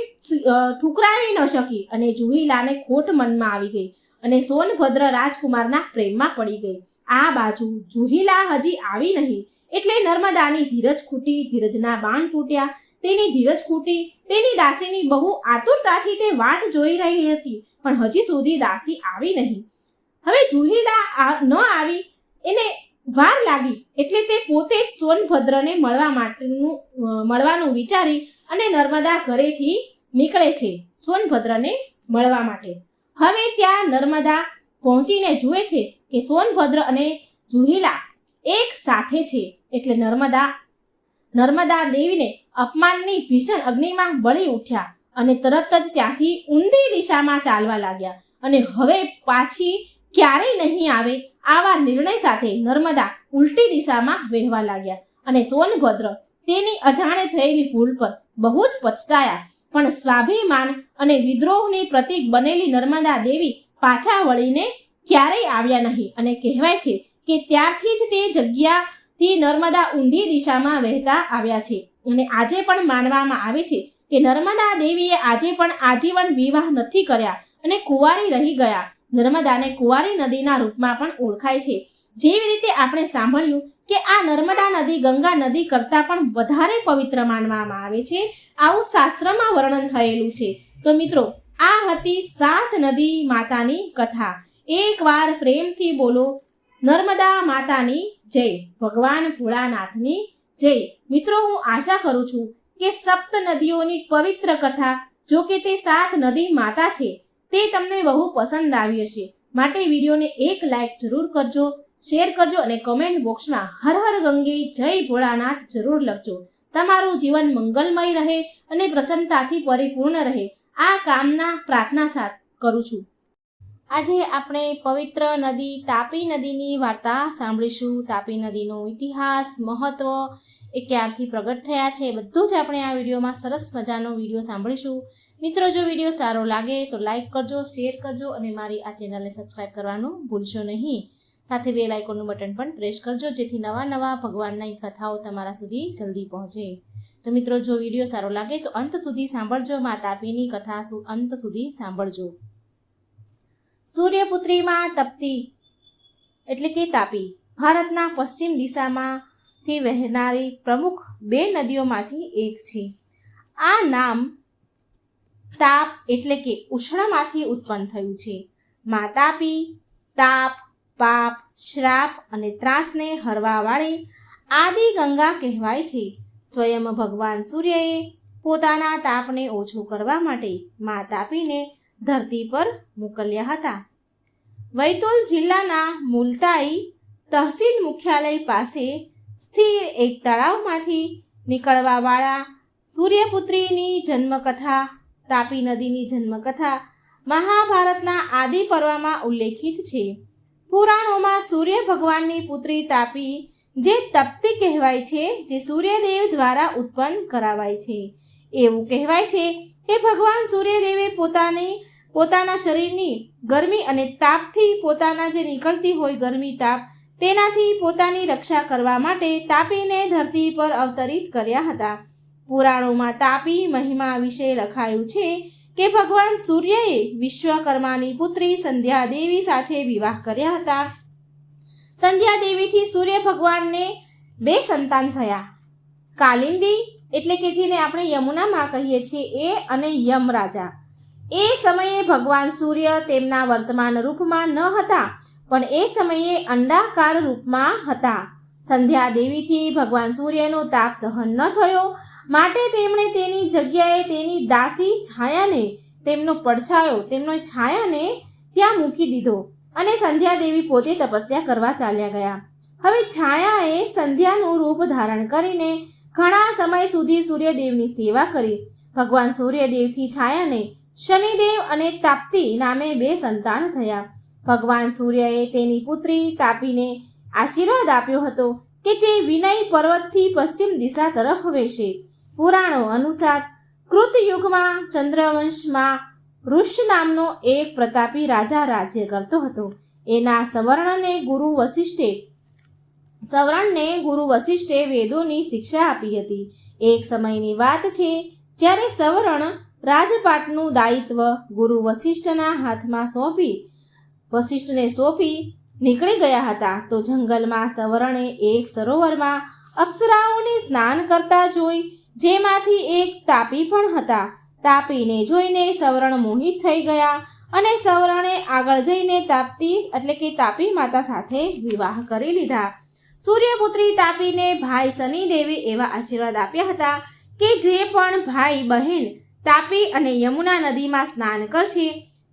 ઠુકરાવી ન શકી અને જુહીલાને ખોટ મનમાં આવી ગઈ અને સોનભદ્ર રાજકુમારના પ્રેમમાં પડી ગઈ. આ બાજુ જુહીલા હજી આવી નહીં એટલે નર્મદાની ધીરજ ખૂટી, ધીરજના બાણ તૂટ્યા. તેની ધીરજ ખૂટી. તેની દાસીની બહુ આતુરતાથી તે વાટ જોઈ રહી હતી, પણ હજી સુધી દાસી આવી નહીં. હવે જુહીલા ન આવી એને વાર લાગી એટલે તે પોતે જ સોનભદ્રને મળવાનું વિચારી અને નર્મદા ઘરેથી નીકળે છે સોનભદ્રને મળવા માટે. હવે ત્યાં નર્મદા પહોંચીને જુએ છે કે સોનભદ્ર અને જુહીલા એક સાથે છે એટલે નર્મદા દેવીને અપમાનની ભીષણ અગ્નિમાં બળી ઉઠ્યા અને તરત જ ત્યાંથી ઊંધી દિશામાં ચાલવા લાગ્યા અને હવે પાછી ક્યારેય નહીં આવે આવા નિર્ણય સાથે નર્મદા ઉલટી દિશામાં વહેવા લાગ્યા અને સોનભદ્ર તેની અજાણે થયેલી ભૂલ પર બહુ જ પછતાયા. પણ સ્વાભિમાન અને વિદ્રોહની પ્રતીક બનેલી નર્મદા દેવી પાછા વળીને ક્યારેય આવ્યા નહીં અને કહેવાય છે કે ત્યારથી જ તે જગ્યાથી નર્મદા ઊંધી દિશામાં વહેતા આવ્યા છે. અને આજે પણ માનવામાં આવે છે કે નર્મદા દેવીએ આજે પણ આજીવન વિવાહ નથી કર્યા અને કુંવારી રહી ગયા. નર્મદાને કુંવારી નદીના રૂપમાં પણ ઓળખાય છે. જેવી રીતે આપણે સાંભળ્યું કે આ નર્મદા નદી ગંગા નદી કરતાં પણ વધારે પવિત્ર માનવામાં આવે છે, આવું શાસ્ત્રમાં વર્ણન થયેલું છે. તો મિત્રો, આ હતી 7 નદી માતાની કથા. એકવાર પ્રેમથી બોલો નર્મદા માતાની જય, ભગવાન ભોળાનાથની જય. મિત્રો, હું આશા કરું છું કે 7 નદીઓની પવિત્ર કથા, જો કે તે 7 નદી માતા છે, તે તમને બહુ પસંદ આવી હશે. માટે વિડીયોને એક લાઈક જરૂર કરજો, શેર કરજો અને કમેન્ટ બોક્સમાં હર હર ગંગે જય ભોળાનાથ જરૂર લખજો. તમારું જીવન મંગલમય રહે અને પ્રસન્નતાથી પરિપૂર્ણ રહે, આ કામના પ્રાર્થના સાથે કરું છું. આજે આપણે પવિત્ર નદી તાપી નદીની વાર્તા સાંભળીશું. તાપી નદીનો ઇતિહાસ, મહત્વ, એ ક્યારથી પ્રગટ થયા છે, બધું જ આપણે આ વિડીયોમાં સરસ મજાનો વિડીયો સાંભળીશું. મિત્રો, જો વિડીયો સારો લાગે તો લાઈક કરજો, શેર કરજો અને મારી આ ચેનલને સબસ્ક્રાઈબ કરવાનું ભૂલશો નહીં. સાથે બેલ આઇકોનનું બટન પણ પ્રેસ કરજો, જેથી નવા ભગવાનની કથાઓ તમારા સુધી જલ્દી પહોંચે. તો મિત્રો, જો વિડીયો સારો લાગે તો અંત સુધી સાંભળજો. મા તાપીની કથા અંત સુધી સાંભળજો. સૂર્યપુત્રીમાં તપતી એટલે કે તાપી ભારતના પશ્ચિમ દિશામાંથી વહેનારી પ્રમુખ 2 નદીઓમાંથી એક છે. આ નામ તાપ એટલે કે ઉષ્ણમાંથી ઉત્પન્ન થયું છે. મા તાપી તાપ, પાપ, શ્રાપ અને ત્રાસને હરવાવાળી આદિ ગંગા કહેવાય છે. સ્વયં ભગવાન સૂર્યએ પોતાના તાપને ઓછો કરવા માટે મા તાપીને ધરતી પર મોકલ્યા હતા. વૈતુલ જિલ્લાના મુલતાઈ તહસીલ મુખ્યાલય પાસે સ્થિર એક તળાવમાંથી નીકળવાવાળા સૂર્યપુત્રીની જન્મકથા, તાપી નદીની જન્મકથા મહાભારતના આદિ પર્વમાં ઉલ્લેખિત છે. પુરાણોમાં સૂર્ય ભગવાનની પુત્રી તાપી જે તપ્તી કહેવાય છે, જે સૂર્યદેવ દ્વારા ઉત્પન્ન કરાવાય છે. એવું કહેવાય છે કે ભગવાન સૂર્યદેવે પોતાના શરીરની ગરમી અને તાપથી, પોતાના જે નીકળતી હોય ગરમી તાપ, તેનાથી પોતાની રક્ષા કરવા માટે તાપીને ધરતી પર અવતરિત કર્યા હતા. પુરાણોમાં તાપી મહિમા વિશે લખાયું છે કે ભગવાન સૂર્યએ વિશ્વકર્માની પુત્રી સંધ્યા દેવી સાથે વિવાહ કર્યા હતા. સંધ્યા દેવીથી સૂર્ય ભગવાનને 2 સંતાન થયા. કાલિંદી એટલે કે જેને આપણે યમુનામાં કહીએ છીએ, એ અને યમરાજા. એ સમયે ભગવાન સૂર્ય તેમના વર્તમાન રૂપમાં ન હતા, પણ એ સમયે અંડાકાર રૂપમાં હતા. સંધ્યા દેવીથી ભગવાન સૂર્યનો તાપ સહન ન થયો, માટે તેમણે તેની જગ્યાએ તેની દાસી છાયાને, તેમનો પડછાયો, તેમનો છાયાને ત્યાં મૂકી દીધો અને સંધ્યા દેવી પોતે તપસ્યા કરવા ચાલ્યા ગયા. હવે છાયાએ સંધ્યાનું રૂપ ધારણ કરીને ઘણા સમય સુધી સૂર્યદેવની સેવા કરી. ભગવાન સૂર્યદેવથી છાયાને શનિદેવ અને તાપ્તી નામે 2 સંતાન થયા. ભગવાન સૂર્યએ તેની પુત્રી તાપીને આશીર્વાદ આપ્યો હતો કે તે વિનય પર્વતથી પશ્ચિમ દિશા તરફ વહેશે. પુરાણો અનુસાર કૃતયુગમાં ચંદ્રવંશમાં ઋષ નામનો એક પ્રતાપી રાજા રાજ્ય કરતો હતો. એના સવર્ણને ગુરુ વશિષ્ઠે વેદોની શિક્ષા આપી હતી. એક સમયની વાત છે જ્યારે સવર્ણ રાજપાટનું દાયિત્વ ગુરુ વશિષ્ઠના હાથમાં વશિષ્ઠને સોંપી નીકળી ગયા હતા. તો જંગલમાં સવર્ણે એક સરોવરમાં અપ્સરાઓને સ્નાન કરતા જોઈ, જેમાંથી એક તાપી પણ હતા. તાપીને જોઈને સવર્ણ મોહિત થઈ ગયા અને સવર્ણે આગળ જઈને તાપી માતા સાથે વિવાહ કરી લીધા. સૂર્યપુત્રી તાપીને ભાઈ શનિદેવે એવા આશીર્વાદ આપ્યા હતા કે જે પણ ભાઈ બહેન તાપી અને યમુના નદીમાં સ્નાન કરશે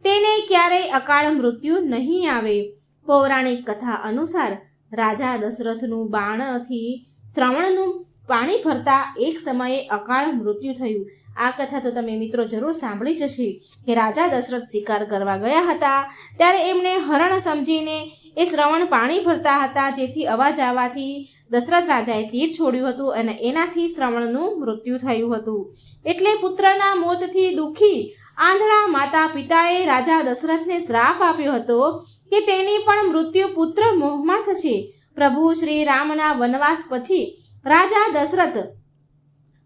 તેને ક્યારેય અકાળ મૃત્યુ નહીં આવે. પૌરાણિક કથા અનુસાર રાજા દશરથનું બાણથી શ્રવણનું પાણી ભરતા એક સમયે અકાળ મૃત્યુ થયું. આ કથા તો તમે મિત્રો જરૂર સાંભળી જ હશે કે રાજા દશરથ શિકાર કરવા ગયા હતા, ત્યારે એમણે હરણ સમજીને એ શ્રવણ પાણી ભરતા હતા, જેથી અવાજ આવવાથી દશરથ રાજાએ તીર છોડ્યું હતું અને એનાથી શ્રવણનું મૃત્યુ થયું હતું. એટલે પુત્રના મોતથી દુઃખી આંધળા માતા પિતાએ રાજા દશરથને શ્રાપ આપ્યો હતો કે તેની પણ મૃત્યુ પુત્ર મોહમાં થશે. પ્રભુ શ્રી રામના વનવાસ પછી રાજા દશરથ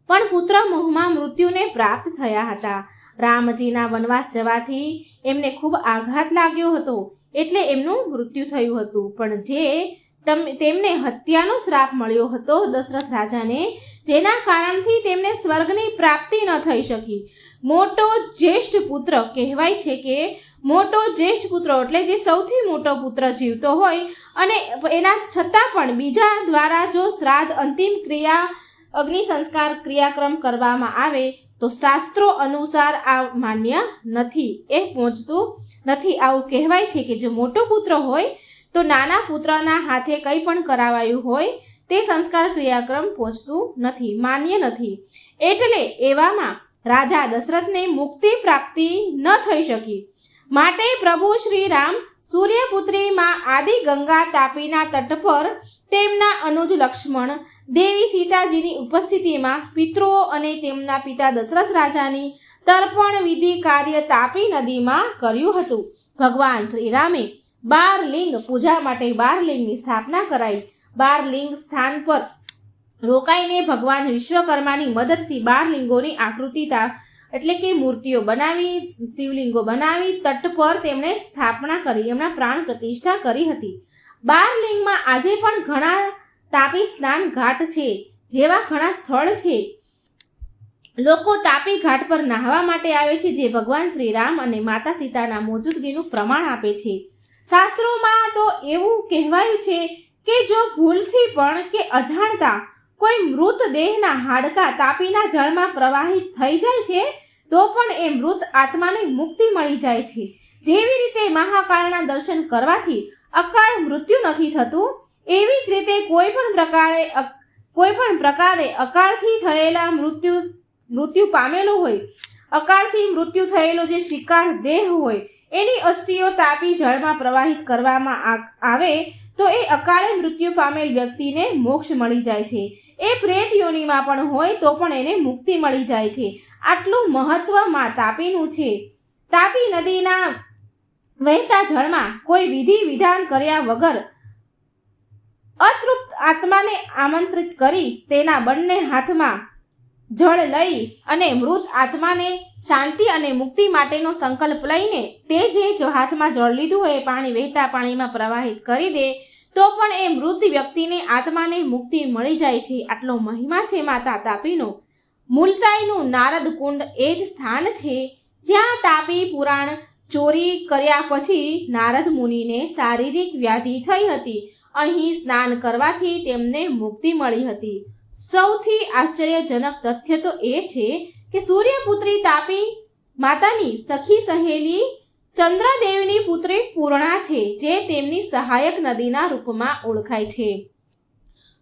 પણ પુત્ર મોહમાં મૃત્યુને પ્રાપ્ત થયા હતા. રામજીના વનવાસ જવાથી એમને ખૂબ આઘાત લાગ્યો હતો, એટલે એમનું મૃત્યુ થયું હતું. પણ તેમને હત્યાનો શ્રાપ મળ્યો હતો દશરથ રાજાને, જેના કારણથી તેમને સ્વર્ગની પ્રાપ્તિ ન થઈ શકી. મોટો જ્યેષ્ઠ પુત્ર કહેવાય છે કે મોટો જ્યેષ્ઠ પુત્ર એટલે જે સૌથી મોટો પુત્ર જીવતો હોય અને એના છતાં પણ બીજા દ્વારા જો શ્રાદ્ધ, અંતિમ ક્રિયા, અગ્નિ સંસ્કાર ક્રિયાક્રમ કરવામાં આવે તો શાસ્ત્રો અનુસાર આ માન્ય નથી, એ પહોંચતું નથી. આવું કહેવાય છે કે જો મોટો પુત્ર હોય તો નાના પુત્રના હાથે કંઈ પણ કરાવાયું હોય તે સંસ્કાર ક્રિયાક્રમ પહોંચતું નથી, માન્ય નથી. એટલે એવામાં રાજા દશરથને મુક્તિ પ્રાપ્તિ ન થઈ શકી. માટે પ્રભુ શ્રી રામ સૂર્યપુત્રી માં આદિ ગંગા તાપીના તટ પર તેમના અનુજ લક્ષ્મણ, દેવી સીતાજીની ઉપસ્થિતિમાં પિતૃઓ અને તેમના પિતા દશરથ રાજાની તર્પણ વિધિ કાર્ય તાપી નદીમાં કર્યું હતું. ભગવાન શ્રી રામે 12 લિંગ પૂજા માટે 12 લિંગની સ્થાપના કરાઈ. 12 લિંગ સ્થાન પર રોકાઈને ભગવાન વિશ્વકર્માની મદદથી 12 લિંગોની આકૃતિ એટલે કે મૂર્તિઓ બનાવી, શિવલિંગો બનાવી તટ પર તેમણે સ્થાપના કરી, એમના પ્રાણ પ્રતિષ્ઠા કરી હતી. 12 લિંગમાં આજે પણ ઘણા તાપી સ્નાન ઘાટ છે જેવા ઘણા સ્થળ છે. લોકો તાપી ઘાટ પર નહાવા માટે આવે છે, જે ભગવાન શ્રી રામ અને માતા સીતાના મોજૂદગીનું પ્રમાણ આપે છે. શાસ્ત્રોમાં તો એવું કહેવાયું છે કે જો ભૂલથી પણ કે અજાણતા કોઈ મૃતદેહના હાડકાં તાપીના જળમાં પ્રવાહિત થઈ જાય છે તો પણ એ મૃત આત્માને મુક્તિ મળી જાય છે. જેવી રીતે મહાકાળના દર્શન કરવાથી અકાળ મૃત્યુ નથી થતું, એવી જ રીતે કોઈ પણ પ્રકારે અકાળથી થયેલા મૃત્યુ પામેલો હોય, અકાળથી મૃત્યુ થયેલો જે શિકાર દેહ હોય એની અસ્થિઓ તાપી જળમાં પ્રવાહિત કરવામાં આવે તો એ અકાળે મૃત્યુ પામેલ વ્યક્તિને મોક્ષ મળી જાય છે. એ પ્રેત યોનિમાં પણ હોય તો પણ એને મુક્તિ મળી જાય છે. આટલું મહત્વ માં તાપીનું છે. તાપી નદીના વહેતા જળમાં કોઈ વિધિ વિધાન કર્યા વગર અતૃપ્ત આત્માને આમંત્રિત કરી તેના બંને હાથમાં જળ લઈ અને મૃત આત્માને શાંતિ અને મુક્તિ માટેનો સંકલ્પ લઈને તે જે હાથમાં જળ લીધું હોય પાણી વહેતા પાણીમાં પ્રવાહિત કરી દે તો પણ એ મૃત વ્યક્તિને આત્માને મુક્તિ મળી જાય છે. આટલો મહિમા છે માતા તાપીનો. મુલતાઈનું નારદ કુંડ એ જ સ્થાન છે જ્યાં તાપી પુરાણ ચોરી કર્યા પછી નારદ મુનિને શારીરિક વ્યાધિ થઈ હતી. અહીં સ્નાન કરવાથી તેમને મુક્તિ મળી હતી. સૌથી આશ્ચર્યજનક તથ્ય તો એ છે કે સૂર્યપુત્રી તાપી માતાની સખી સહેલી ચંદ્રદેવની પુત્રી પૂર્ણા છે, જે તેમની સહાયક નદીના રૂપમાં ઓળખાય છે.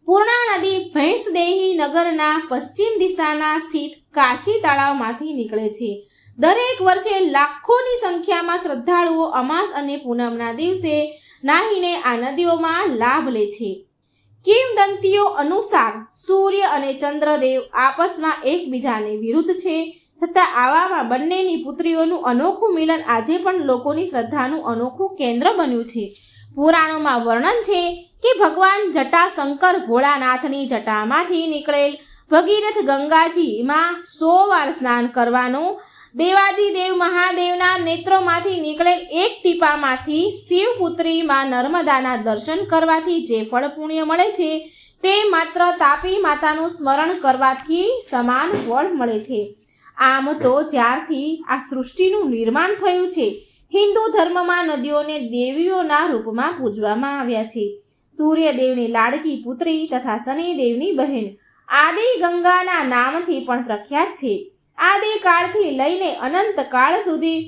પૂર્ણા નદી ભેંસદેહી નગરના પશ્ચિમ દિશાના સ્થિત કાશી તળાવમાંથી નીકળે છે. દરેક વર્ષે લાખોની સંખ્યામાં શ્રદ્ધાળુઓ અમાસ અને પૂનમના દિવસે નાહીને આ નદીઓમાં લાભ લે છે. કિંવદંતીઓ અનુસાર સૂર્ય અને ચંદ્રદેવ આપસમાં એકબીજાને વિરુદ્ધ છે, છતાં આવામાં બંનેની પુત્રીઓનું અનોખું મિલન આજે પણ લોકોની શ્રદ્ધાનું અનોખું કેન્દ્ર બન્યું છે. પુરાણોમાં વર્ણન છે કે ભગવાન જટાશંકર ભોળાનાથની જટામાંથી નીકળેલ ભગીરથ ગંગાજીમાં 100 વાર સ્નાન કરવાનું, દેવાદિદેવ મહાદેવના નેત્રોમાંથી નીકળેલ એક ટીપામાંથી શિવપુત્રી માં નર્મદાના દર્શન કરવાથી જે ફળ પુણ્ય મળે છે તે માત્ર તાપી માતાનું સ્મરણ કરવાથી સમાન ફળ મળે છે. આમ તો જ્યારથી આ સૃષ્ટિનું નિર્માણ થયું છે હિન્દુ ધર્મમાં નદીઓને દેવીઓના રૂપમાં પૂજવામાં આવ્યા છે. સૂર્યદેવની લાડકી પુત્રી તથા શનિદેવની બહેન આદિ ગંગાના નામથી પણ પ્રખ્યાત છે. આદિકાળથી લઈને અનંત કાળ સુધી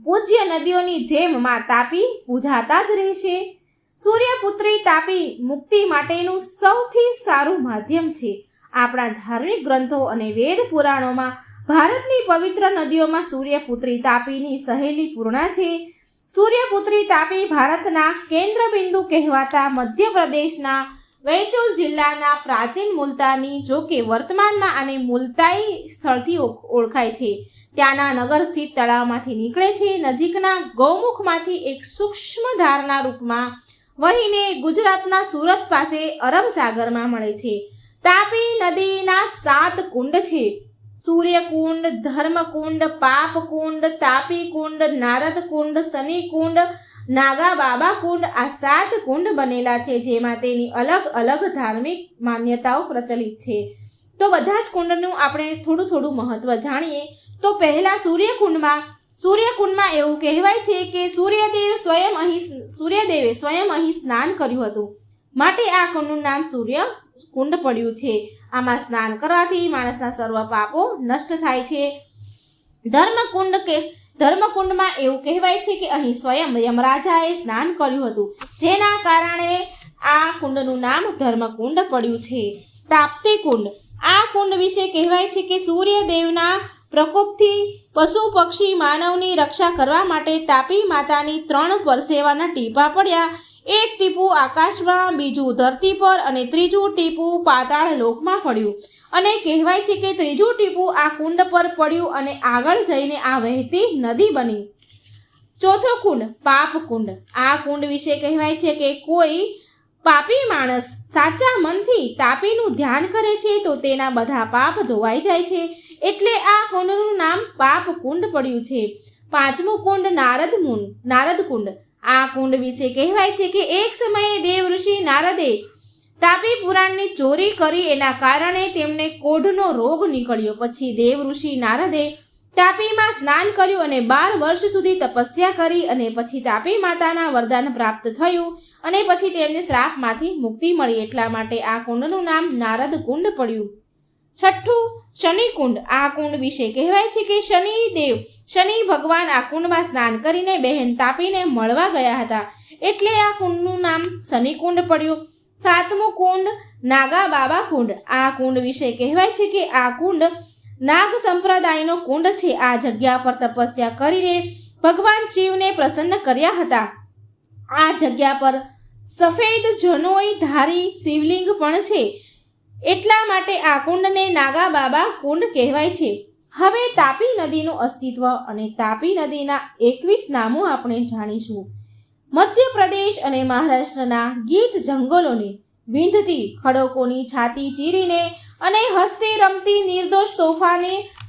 પૂજ્ય નદીઓની જેમ માં તાપી પૂજાતા જ રહેશે. સૂર્યપુત્રી તાપી મુક્તિ માટેનું સૌથી સારું માધ્યમ છે. આપણા ધાર્મિક ગ્રંથો અને વેદ પુરાણોમાં ભારતની પવિત્ર નદીઓમાં સૂર્યપુત્રી તાપીની સહેલી પૂર્ણા છે. સૂર્યપુત્રી તાપી ભારતના કેન્દ્રબિંદુ કહેવાતા મધ્યપ્રદેશના વૈતુલ જિલ્લાના પ્રાચીન મુલતાની, જો કે વર્તમાનમાં આને મુલતાઈ સ્થળથી ઓળખાય છે, ત્યાંના નગર સ્થિત તળાવમાંથી નીકળે છે. નજીકના ગૌમુખમાંથી એક સૂક્ષ્મ ધારના રૂપમાં વહીને ગુજરાતના સુરત પાસે અરબ સાગરમાં મળે છે. તાપી નદીના 7 કુંડ છે: સૂર્યકુંડ, ધર્મકુંડ, પાપકુંડ, તાપીકુંડ, નારદકુંડ, શનિકુંડ, નાગા બાબા કુંડ. આ 7 કુંડ બનેલા છે, જેમાં તેની અલગ અલગ ધાર્મિક માન્યતાઓ પ્રચલિત છે. તો બધા જ કુંડનું આપણે થોડું થોડું મહત્વ જાણીએ. તો પહેલા સૂર્યકુંડમાં એવું કહેવાય છે કે સૂર્યદેવે સ્વયં અહીં સ્નાન કર્યું હતું, માટે આ કુંડનું નામ સૂર્યકુંડ પડ્યું છે. આમાં સ્નાન કરવાથી માણસના સર્વ પાપો નષ્ટ થાય છે. ધર્મકુંડમાં એવું કહેવાય છે કે અહીં સ્વયં યમરાજાએ સ્નાન કર્યું હતું, જેના કારણે આ કુંડનું નામ ધર્મકુંડ પડ્યું છે. તાપ્તી કુંડ, આ કુંડ વિશે કહેવાય છે કે સૂર્યદેવના પ્રકોપથી પશુ પક્ષી માનવની રક્ષા કરવા માટે તાપી માતાની 3 પરસેવાના ટીપા પડ્યા. એક ટીપું આકાશમાં, બીજું ધરતી પર અને ત્રીજું ટીપું પાતાળ લોકમાં પડ્યું. અને કહેવાય છે કે ત્રીજું ટીપું આ કુંડ પર પડ્યું અને આગળ જઈને આ વહેતી નદી બની. ચોથો કુંડ પાપ કુંડ. આ કુંડ વિશે કહેવાય છે કે કોઈ પાપી માણસ સાચા મનથી તાપીનું ધ્યાન કરે છે તો તેના બધા પાપ ધોવાઈ જાય છે, એટલે આ કુંડનું નામ પાપ કુંડ પડ્યું છે. પાંચમું કુંડ નારદ કુંડ. આ કુંડ વિશે કહેવાય છે કે એક સમયે દેવઋષિ નારદે તાપી પુરાણની ચોરી કરી, એના કારણે તેમને કોઢનો રોગ નીકળ્યો. પછી દેવઋષિ નારદે તાપીમાં સ્નાન કર્યું અને 12 વર્ષ સુધી તપસ્યા કરી અને પછી તાપી માતાના વરદાન પ્રાપ્ત થયું અને પછી તેમને શ્રાપમાંથી મુક્તિ મળી. એટલા માટે આ કુંડનું નામ નારદ કુંડ પડ્યું. છઠ્ઠું શનિ કુંડ. આ કુંડ વિશે કહેવાય છે કે શનિ ભગવાન આ કુંડમાં સ્નાન કરીને બહેન તાપીને મળવા ગયા હતા, એટલે આ કુંડનું નામ શનિ કુંડ પડ્યું. સાતમું કુંડ નાગા બાબા કુંડ. આ કુંડ વિશે કહેવાય છે કે આ કુંડ નાગ સંપ્રદાયનો કુંડ છે. આ જગ્યા પર તપસ્યા કરીને ભગવાન શિવને પ્રસન્ન કર્યા હતા. આ જગ્યા પર સફેદ જનોઈ ધારી શિવલિંગ પણ છે, એટલા માટે આ કુંડને નાગા બાબા કુંડ કહેવાય છે. હવે તાપી નદીનું અસ્તિત્વ અને તાપી નદીના 21 નામો આપણે જાણીશું. મધ્યપ્રદેશ અને મહારાષ્ટ્રના ગીચ જંગલોને વિંધતી ખડકોની છાતી ચીરીને અને હસતી રમતી નિર્દોષ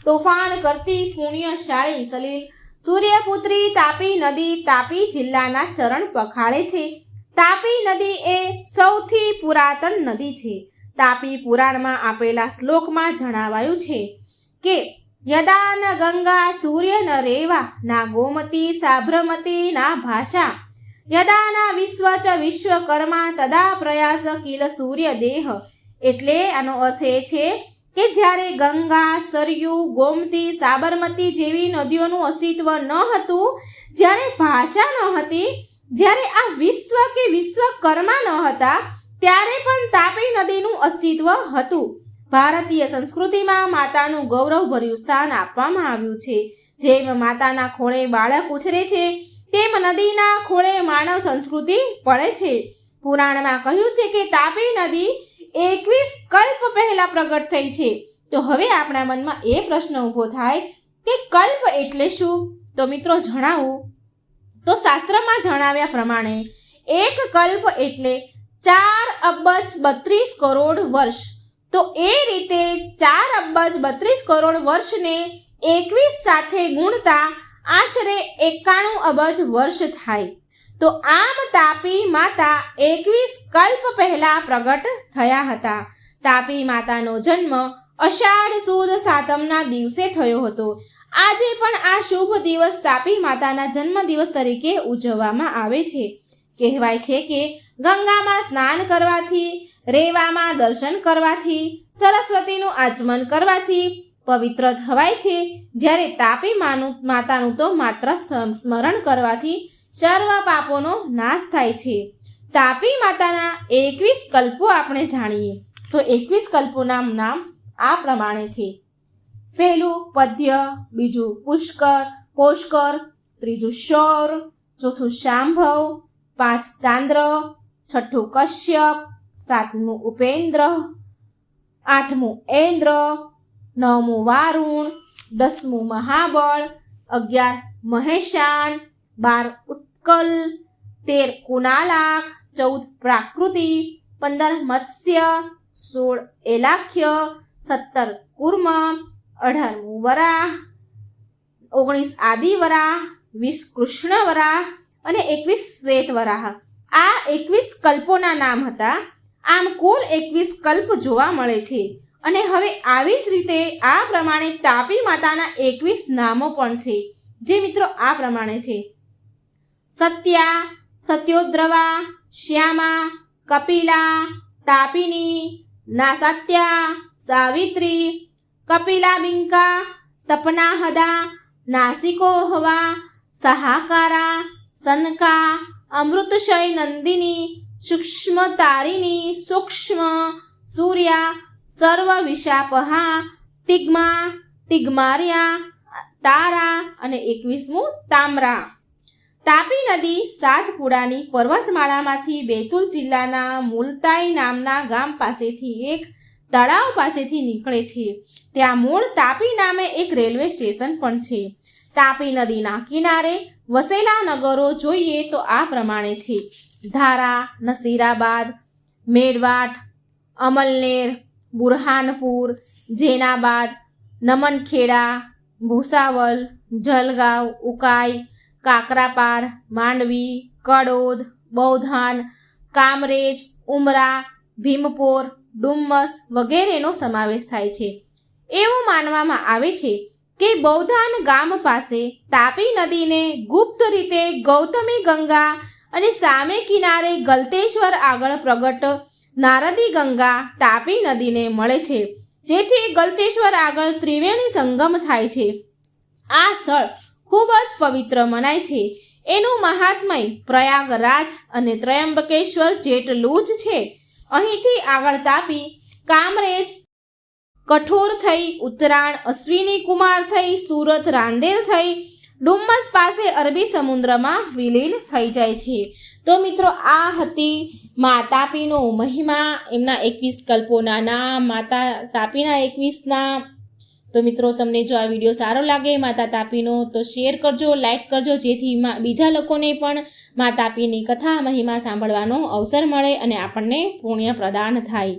તોફાન કરતી પુણ્યશાળી સલીલ સૂર્યપુત્રી તાપી નદી તાપી જિલ્લાના ચરણ પખાળે છે. તાપી નદી એ સૌથી પુરાતન નદી છે. તાપી પુરાણમાં આપેલા શ્લોકમાં જણાવાયું છે કે યદા ન ગંગા સૂર્ય ન રેવા ના ગોમતી સાભ્રમતી ના ભાષા યદા ના વિશ્વ ચ વિશ્વકર્મા તદા પ્રયાસ કિલ સૂર્ય દેહ. એટલે આનો અર્થ એ છે કે જ્યારે ગંગા, સરયુ, ગોમતી, સાબરમતી જેવી નદીઓનું અસ્તિત્વ ન હતું, જ્યારે ભાષા ન હતી, જ્યારે આ વિશ્વ કે વિશ્વકર્મા ન હતા, ત્યારે પણ તાપી નદીનું અસ્તિત્વ હતું. ભારતીય સંસ્કૃતિમાં માતાનું ગૌરવભર્યું સ્થાન આપવામાં આવ્યું છે. જેમ માતાના ખોળે બાળક ઉછરે છે, તેમ નદીના ખોળે માનવ સંસ્કૃતિ પડે છે. પુરાણમાં કહ્યું છે કે તાપી નદી 21 કલ્પ પહેલા પ્રગટ થઈ છે. તો હવે આપણા મનમાં એ પ્રશ્ન ઊભો થાય કે કલ્પ એટલે શું? તો મિત્રો જણાવું તો શાસ્ત્રમાં જણાવ્યા પ્રમાણે એક કલ્પ એટલે 4 અબજ 32 કરોડ વર્ષ. તો એ રીતે 4 અબજ 32 કરોડ વર્ષને 21 સાથે ગુણતા આશરે 91 અબજ વર્ષ થાય. તો આમ તાપી માતા 21 કલ્પ પહેલા પ્રગટ થયા હતા. તાપી માતાનો જન્મ અષાઢ સુદ સાતમના દિવસે થયો હતો. આજે પણ આ શુભ દિવસ તાપી માતાના જન્મદિવસ તરીકે ઉજવવામાં આવે છે. કહેવાય છે કે ગંગામાં સ્નાન કરવાથી, રેવામાં દર્શન કરવાથી, સરસ્વતીનું આચમન કરવાથી પવિત્ર થવાય છે, જ્યારે તાપી માતાનું તો માત્ર સ્મરણ કરવાથી સર્વ પાપોનો નાશ થાય છે. તાપી માતાના 21 કલ્પો આપણે જાણીએ તો 21 કલ્પોના નામ આ પ્રમાણે છે. પહેલું પદ્ય, બીજું પોષ્કર, ત્રીજું શૌર, ચોથું શાંભવ, 5 ચાંદ્ર, છઠ્ઠું કશ્યપ, 7મું ઉપેન્દ્ર, 8મું ઐન્દ્ર, 9મું વારુણ, 10મું મહાબળ, 11 મહેશાન, 12 ઉત્કલ, 13 કુનાલાક, 14 પ્રાકૃતિ, 15 મત્સ્ય, 16 એલાખ્ય, 17 કુર્મ, 18મું વરાહ, 19 આદિવરાહ, 20 કૃષ્ણ વરાહ અને 21 શ્વેત વરાહ. આ 21 કલ્પોના નામ હતા. આમ કુલ 21 કલ્પ જોવા મળે છે. અને હવે આવી જ રીતે આ પ્રમાણે તાપી માતાના 21 નામો પણ છે, જે મિત્રો આ પ્રમાણે છે: સત્યા, સત્યોદ્રવા, શ્યામા, કપિલા, તાપિની, નાસત્યા, સાવિત્રી, કપિલાબિંકા, તપનાહદા, નાસિકોહવા, સહાકારા, સનકા, અમૃતશય નંદિની, સૂક્ષ્મ તારિણી, સૂક્ષ્મ, સૂર્યા, સર્વ વિશાપહા, તિગ્મા, તિગમારિયા, તારા અને 21મું તામરા. તાપી નદી સાતપુડાની પર્વતમાળામાંથી બેતુલ જિલ્લાના મુલતાઈ નામના ગામ પાસેથી એક તળાવ પાસેથી નીકળે છે. ત્યાં મૂળ તાપી નામે એક રેલવે સ્ટેશન પણ છે. તાપી નદીના કિનારે વસેલા નગરો જોઈએ તો આ પ્રમાણે છે: ધારા, નસીરાબાદ, મેડવાટ, અમલનેર, બુરહાનપુર, જેનાબાદ, નમનખેડા, ભૂસાવલ, જલગાંવ, ઉકાઈ, કાકરાપાર, માંડવી, કડોદ, બૌધાન, કામરેજ, ઉમરા, ભીમપોર, ડુમ્મસ વગેરેનો સમાવેશ થાય છે. એવું માનવામાં આવે છે કે બૌધાન ગામ પાસે તાપી નદીને ગુપ્ત રીતે ગૌતમી ગંગા અને સામે કિનારે ગલતેશ્વર આગળ પ્રગટ નારદી ગંગા તાપી નદીને મળે છે, જેથી ગલતેશ્વર આગળ ત્રિવેણી સંગમ થાય છે. આ સ્થળ ખૂબ જ પવિત્ર મનાય છે. એનું મહાત્મય પ્રયાગરાજ અને ત્રયંબકેશ્વર જેટલું જ છે. અહીંથી આગળ તાપી, કામરેજ, કઠોર થઈ, ઉત્તરાણ, અશ્વિની કુમાર થઈ, સુરત, રાંદેર થઈ, ડુમ્મસ પાસે અરબી સમુદ્રમાં વિલીન થઈ જાય છે. તો મિત્રો, આ હતી મા તાપીનો મહિમા, એમના 21 કલ્પોના નામ, માતા તાપીના 21 નામ. તો મિત્રો, તમને જો આ વિડીયો સારો લાગે માતા તાપીનો તો શેર કરજો, લાઈક કરજો, જેથી બીજા લોકોને પણ મા તાપીની કથા મહિમા સાંભળવાનો અવસર મળે અને આપણને પુણ્ય પ્રદાન થાય.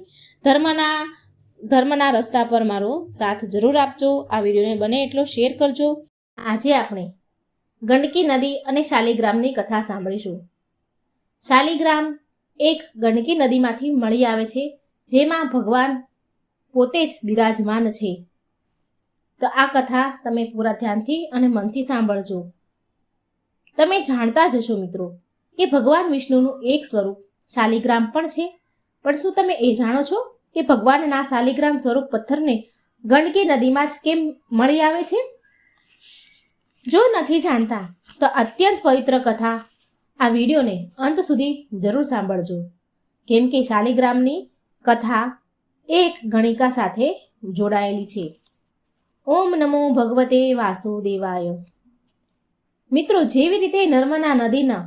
ધર્મના રસ્તા પર મારો સાથ જરૂર આપજો. આ વિડીયોને બને એટલો શેર કરજો. આજે આપણે ગંડકી નદી અને શાલિગ્રામની કથા સાંભળીશું. શાલિગ્રામ એક ગંડકી નદીમાંથી મળી આવે છે, જેમાં ભગવાન પોતે જ બિરાજમાન છે. તો આ કથા તમે પૂરા ધ્યાનથી અને મનથી સાંભળજો. તમે જાણતા જ હશો મિત્રો કે ભગવાન વિષ્ણુનું એક સ્વરૂપ શાલિગ્રામ પણ છે. પણ શું તમે એ જાણો છો કે ભગવાનના શાલિગ્રામ સ્વરૂપ પથ્થરને ગંડકી નદીમાં જ કેમ મળી આવે છે? જો નથી જાણતા તો અત્યંત પવિત્ર કથા આ વિડીયોને અંત સુધી જરૂર સાંભળજો, કેમ કે શાલિગ્રામની કથા એક ગણિકા સાથે જોડાયેલી છે. ઓમ નમો ભગવતે વાસુદેવાય. મિત્રો, જેવી રીતે નર્મદા નદીના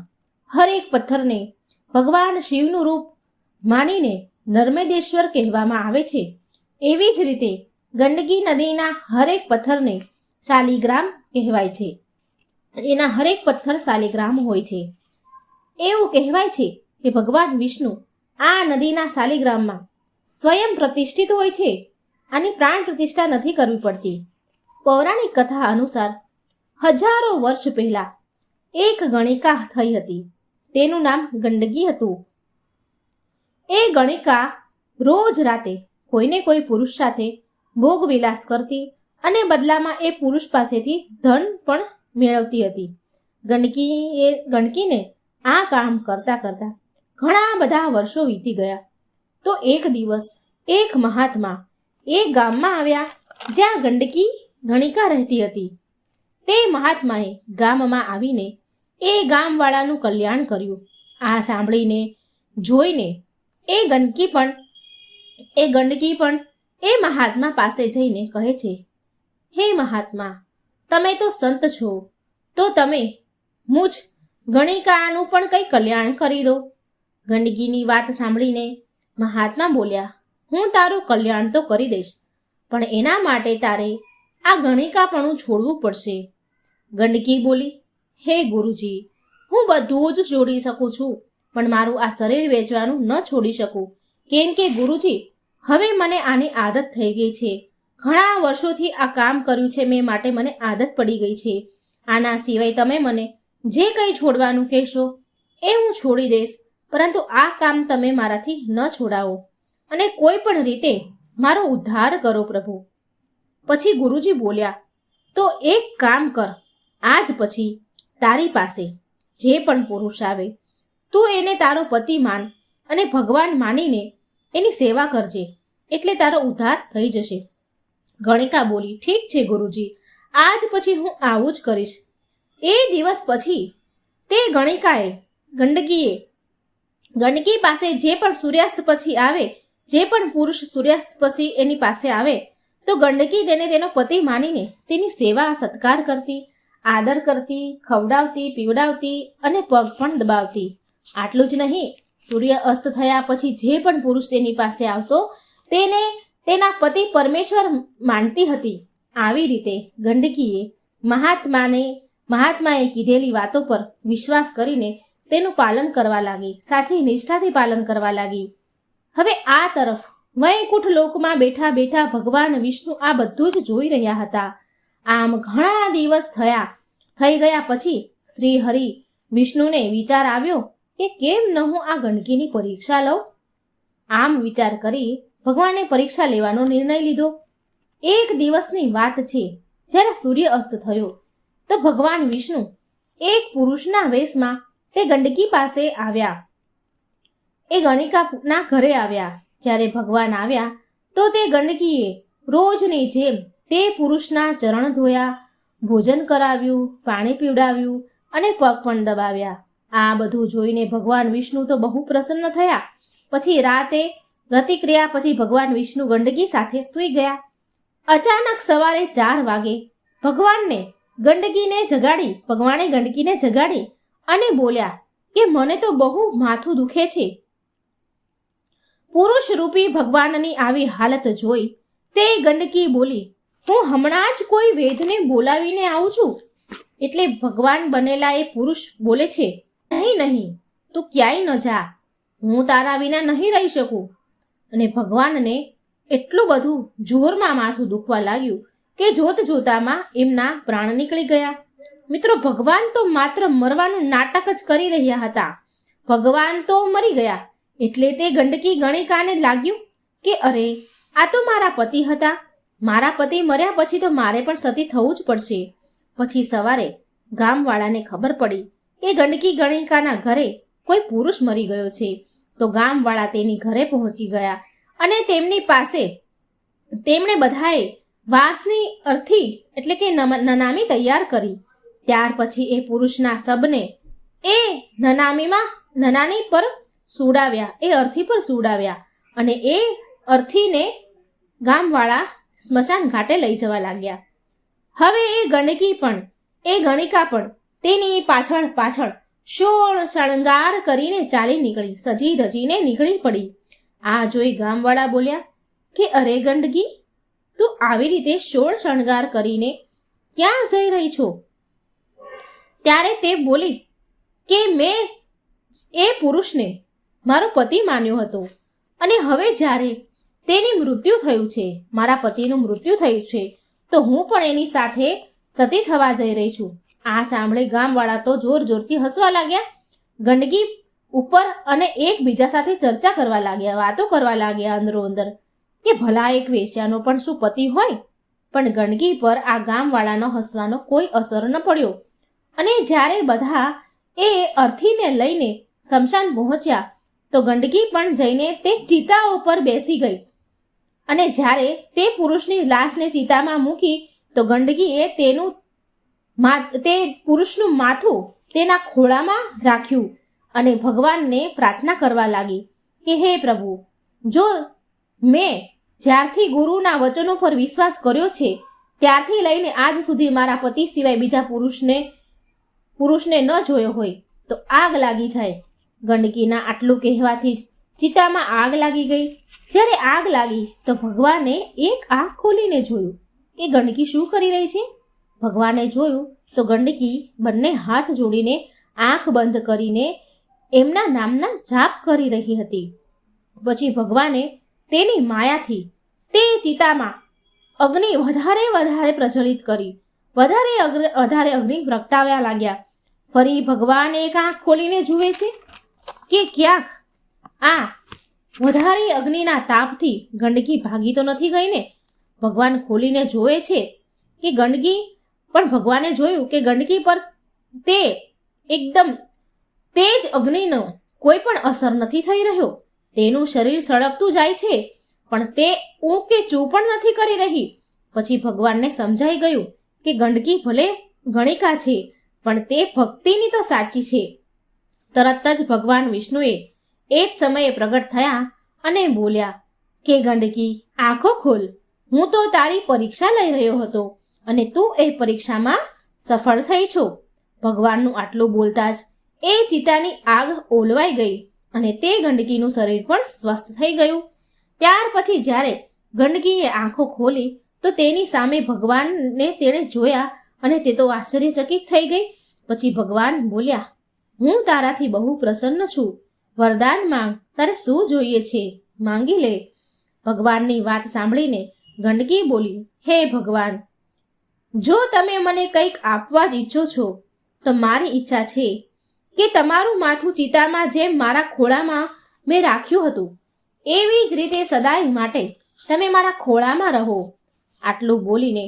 હરેક પથ્થરને ભગવાન શિવનું રૂપ માનીને નર્મદેશ્વર કહેવામાં આવે છે, એવી જ રીતે ગંડકી નદીના હરેક પથ્થરને શાલિગ્રામ કહેવાય છે. એના હરેક પથ્થર શાલિગ્રામ હોય છે. એવું કહેવાય છે કે ભગવાન વિષ્ણુ આ નદીના શાલિગ્રામમાં સ્વયં પ્રતિષ્ઠિત હોય છે. આની પ્રાણ પ્રતિષ્ઠા નથી કરવી પડતી. પૌરાણિક કથા અનુસાર હજારો વર્ષ પહેલા એક ગણિકા થઈ હતી. તેનું નામ ગંડકી હતું. એ ગણિકા રોજ રાતે કોઈને કોઈ પુરુષ સાથે ભોગવિલાસ કરતી અને બદલામાં એ પુરુષ પાસેથી ધન પણ મેળવતી હતી. ગંડકીને આ કામ કરતા કરતા ઘણા બધા વર્ષો વીતી ગયા. તો એક દિવસ એક મહાત્મા એ ગામમાં આવ્યા જ્યાં ગણિકા રહેતી હતી. તે મહાત્માએ ગામમાં આવીને એ ગામવાળાનું કલ્યાણ કર્યું. આ સાંભળીને જોઈને એ ગંડકી પણ એ મહાત્મા પાસે જઈને કહે છે, હે મહાત્મા, તમે તો સંત છો, તો તમે મુજ ગણિકાનું પણ કંઈ કલ્યાણ કરી દો. ગંડકીની વાત સાંભળીને મહાત્મા બોલ્યા, હું તારું કલ્યાણ તો કરી દઈશ, પણ એના માટે તારે આ ગણિકાપણું છોડવું પડશે. ગંડકી બોલી, હે ગુરુજી, હું બધું જ છોડી શકું છું, પણ મારું આ શરીર વેચવાનું ન છોડી શકું, કેમ કે ગુરુજી, હવે મને આની આદત થઈ ગઈ છે. ઘણા વર્ષોથી આ કામ કર્યું છે મેં, માટે મને આદત પડી ગઈ છે. આના સિવાય તમે મને જે કંઈ છોડવાનું કહેશો એ હું છોડી દઈશ, પરંતુ આ કામ તમે મારાથી ન છોડાવો અને કોઈ પણ રીતે મારો ઉદ્ધાર કરો પ્રભુ. પછી ગુરુજી બોલ્યા, તો એક કામ કર, આજ પછી તારી પાસે જે પણ પુરુષ આવે તું એને તારો પતિ માન અને ભગવાન માનીને એની સેવા કરજે, એટલે તારો ઉદ્ધાર થઈ જશે. ગણિકા બોલી, ઠીક છે ગુરુજી, આજ પછી હું આવું જ કરીશ. એ દિવસ પછી તે ગંડકી પાસે જે પણ સૂર્યાસ્ત પછી આવે, જે પણ પુરુષ સૂર્યાસ્ત પછી એની પાસે આવે તો ગંડકી તેને તેનો પતિ માનીને તેની સેવા સત્કાર કરતી, આદર કરતી, ખવડાવતી, પીવડાવતી અને પગ પણ દબાવતી. આટલું જ નહીં, સૂર્ય અસ્ત થયા પછી જે પણ પુરુષ તેની પાસે આવતો તેને તેના પતિ પરમેશ્વર માનતી હતી. આવી રીતે ગંડકીએ મહાત્માએ કીધેલી વાતો પર વિશ્વાસ કરીને તેનું પાલન કરવા લાગી, સાચી નિષ્ઠાથી પાલન કરવા લાગી. હવે આ તરફ વૈકુંઠ લોકમાં બેઠા બેઠા ભગવાન વિષ્ણુ આ બધું જ જોઈ રહ્યા હતા. આમ ઘણા દિવસ થઈ ગયા પછી શ્રી હરિ વિષ્ણુને વિચાર આવ્યો કે કેમ ન હું આ ગંડકીની પરીક્ષા લઉં. આમ વિચાર કરી ભગવાને પરીક્ષા લેવાનો નિર્ણય લીધો. એક દિવસની વાત છે, જ્યારે સૂર્ય અસ્ત થયો તો ભગવાન વિષ્ણુ એક પુરુષના વેશમાં તે ગંડકી પાસે આવ્યા. એ ગણિકાના ઘરે આવ્યા. જ્યારે ભગવાન આવ્યા તો તે ગંડકીએ રોજની જેમ તે પુરુષના ચરણ ધોયા, ભોજન કરાવ્યું, પાણી પીવડાવ્યું અને પગ પણ દબાવ્યા. આ બધું જોઈને ભગવાન વિષ્ણુ તો બહુ પ્રસન્ન થયા. પછી રાતે પ્રતિક્રિયા પછી ભગવાન વિષ્ણુ ગંડકી સાથે સૂઈ ગયા. અચાનક સવારે 4 વાગે ભગવાને ગંડકીને જગાડી અને બોલ્યા કે મને તો બહુ માથું દુખે છે. પુરુષ રૂપી ભગવાનની આવી હાલત જોઈ તે ગંડકી બોલી, હું હમણાં જ કોઈ વૈદ્યને બોલાવીને આવું છું. એટલે ભગવાન બનેલા એ પુરુષ બોલે છે, નહીં, તું ક્યાંય ન જા, હું તારા વિના નહીં રહી શકું. અને ભગવાનને એટલું બધું જોરમાં માથું દુખવા લાગ્યું કે જોતામાં એમના પ્રાણ નીકળી ગયા. મિત્રો, ભગવાન તો માત્ર મરવાનું નાટક જ કરી રહ્યા હતા. ભગવાન તો મરી ગયા. એટલે તે ગંડકી ગણિકાને લાગ્યું કે અરે, આ તો મારા પતિ હતા. મારા પતિ મર્યા પછી તો મારે પણ સતી થવું જ પડશે. પછી સવારે ગામવાળાને ખબર પડી કે ગંડકી ગણિકાના ઘરે કોઈ પુરુષ મરી ગયો છે. તો ગામવાળા તેની ઘરે પહોંચી ગયા અને તેમની પાસે તેમણે બધાએ વાંસની અર્થી એટલે કે નનામી તૈયાર કરી. ત્યાર પછી એ પુરુષના શબને એ નનાની પર સુડાવ્યા, એ અર્થી પર સુડાવ્યા અને એ અર્થીને ગામવાળા સ્મશાન ઘાટે લઈ જવા લાગ્યા. હવે એ ગણિકા પણ તેની પાછળ શોળ શણગાર કરીને ચાલી નીકળી, સજી ધજીને નીકળી પડી. આ જોઈ ગામવાળા બોલ્યા કે અરે ગંડકી, તું આવી રીતે શોળ શણગાર કરીને ક્યાં જઈ રહી છો? ત્યારે તે બોલી કે મેં એ પુરુષને મારો પતિ માન્યો હતો અને હવે જ્યારે તેની મૃત્યુ થયું છે, મારા પતિનું મૃત્યુ થયું છે, તો હું પણ એની સાથે સતી થવા જઈ રહી છું. આ સાંભળી ગામવાળા તો જોરથી હસવા લાગ્યા. ગંડકી ઉપર અને એકબીજા સાથે ચર્ચા કરવા લાગ્યા, વાતો કરવા લાગ્યા અંદરો અંદર કે ભલા એક વેશ્યાનો પણ શું પતિ હોય. પણ ગંડકી પર આ ગામવાળાનો હસવાનો કોઈ અસર ન પડ્યો. અને જ્યારે બધા એ અર્થીને લઈને સ્મશાન પહોંચ્યા તો ગંડકી પણ જઈને તે ચિતા ઉપર બેસી ગઈ. અને જ્યારે તે પુરુષની લાશને ચિતામાં મૂકી તો ગંડકીએ તે પુરુષનું માથું તેના ખોળામાં રાખ્યું અને ભગવાનને પ્રાર્થના કરવા લાગી કે હે પ્રભુ, જો મેં જ્યારથી ગુરુના વચનો પર વિશ્વાસ કર્યો છે ત્યારથી લઈને આજ સુધી મારા પતિ સિવાય બીજા પુરુષને ન જોયો હોય તો આગ લાગી જાય. ગંડકીના આટલું કહેવાથી જ ચિતામાં આગ લાગી ગઈ. જ્યારે આગ લાગી તો ભગવાને એક આંખ ખોલીને જોયું કે ગંડકી શું કરી રહી છે. ભગવાને જોયું તો ગંડકી બંને હાથ જોડીને આંખ બંધ કરીને એમના નામના જાપ કરી રહી હતી. પછી ભગવાને તેની માયાથી તે ચિતામાં અગ્નિ વધારે પ્રજ્વલિત કરી, વધારે અગ્નિ પ્રગટાવ્યા લાગ્યા. ફરી ભગવાન એક આંખ ખોલીને જુએ છે કે ક્યાંક આ વધારે અગ્નિના તાપથી ગંડકી ભાગી તો નથી ગઈ ને. ભગવાન ખોલીને જોવે છે કે ગંડકી, પણ ભગવાને જોયું કે ગંડકી પર તે એકદમ તેજ અગ્નિનો કોઈ પણ અસર નથી થઈ રહ્યો. તેનું શરીર સળગતું જાય છે પણ તે ઊં કે ચૂ પણ નથી કરી રહી. પછી ભગવાનને સમજાઈ ગયું કે ગંડકી ભલે ગણિકા છે પણ તે ભક્તિની તો સાચી છે. તરત જ ભગવાન વિષ્ણુએ એ જ સમયે પ્રગટ થયા અને બોલ્યા કે ગંડકી, આંખો ખોલ, હું તો તારી પરીક્ષા લઈ રહ્યો હતો અને તું એ પરીક્ષામાં સફળ થઈ છો. ભગવાનનું આટલું બોલતા જ એ ચિતાની આગ ઓલવાઈ ગઈ અને તે ગંડકીનું શરીર પણ સ્વસ્થ થઈ ગયું. ત્યાર પછી જ્યારે ગંડકીએ આંખો ખોલી તો તેની સામે ભગવાનને તેણે જોયા અને તે તો આશ્ચર્યચકિત થઈ ગઈ. પછી ભગવાન બોલ્યા, હું તારાથી બહુ પ્રસન્ન છું. વરદાન માંગ, તારે શું જોઈએ છે માંગી લે. ભગવાનની વાત સાંભળીને ગંડકી બોલી, હે ભગવાન, જો તમે મને કંઈક આપવા જ ઈચ્છો છો તો મારી ઈચ્છા છે કે તમારું માથું ચિતામાં જેમ મારા ખોળામાં મેં રાખ્યું હતું એવી જ રીતે સદાય માટે તમે મારા ખોળામાં રહો. આટલું બોલીને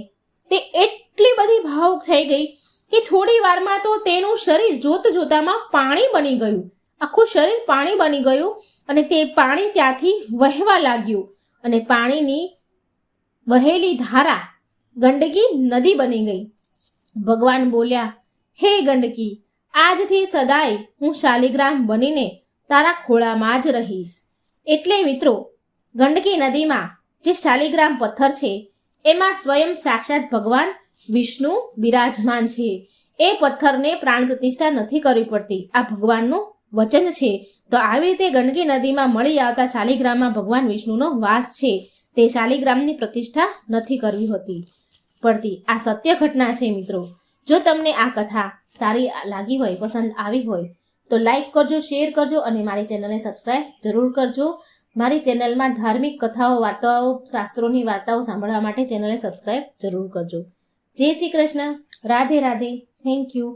તે એટલી બધી ભાવુક થઈ ગઈ કે થોડી વારમાં તો તેનું શરીર જોતામાં પાણી બની ગયું. આખું શરીર પાણી બની ગયું અને તે પાણી ત્યાંથી વહેવા લાગ્યું અને પાણીની વહેલી ધારા ગંડકી નદી બની ગઈ. ભગવાન બોલ્યા, હે ગંડકી, આજથી સદાય હું શાલિગ્રામ બનીને તારા ખોળામાં જ રહીશ. એટલે મિત્રો, ગંડકી નદીમાં જે શાલિગ્રામ પથ્થર છે એમાં સ્વયં સાક્ષાત ભગવાન વિષ્ણુ બિરાજમાન છે. એ પથ્થરને પ્રાણ પ્રતિષ્ઠા નથી કરવી પડતી, આ ભગવાનનું વચન છે. તો આવી રીતે ગંડકી નદીમાં મળી આવતા શાલિગ્રામમાં ભગવાન વિષ્ણુનો વાસ છે. તે શાલિગ્રામની પ્રતિષ્ઠા નથી કરવી પડતી. આ સત્ય ઘટના છે મિત્રો. જો તમને આ કથા સારી લાગી હોય, પસંદ આવી હોય તો લાઈક કરજો, શેર કરજો અને મારી ચેનલને સબસ્ક્રાઈબ જરૂર કરજો. મારી ચેનલમાં ધાર્મિક કથાઓ, વાર્તાઓ, શાસ્ત્રોની વાર્તાઓ સાંભળવા માટે ચેનલને સબસ્ક્રાઈબ જરૂર કરજો. જય શ્રી કૃષ્ણ. રાધે રાધે. Thank you.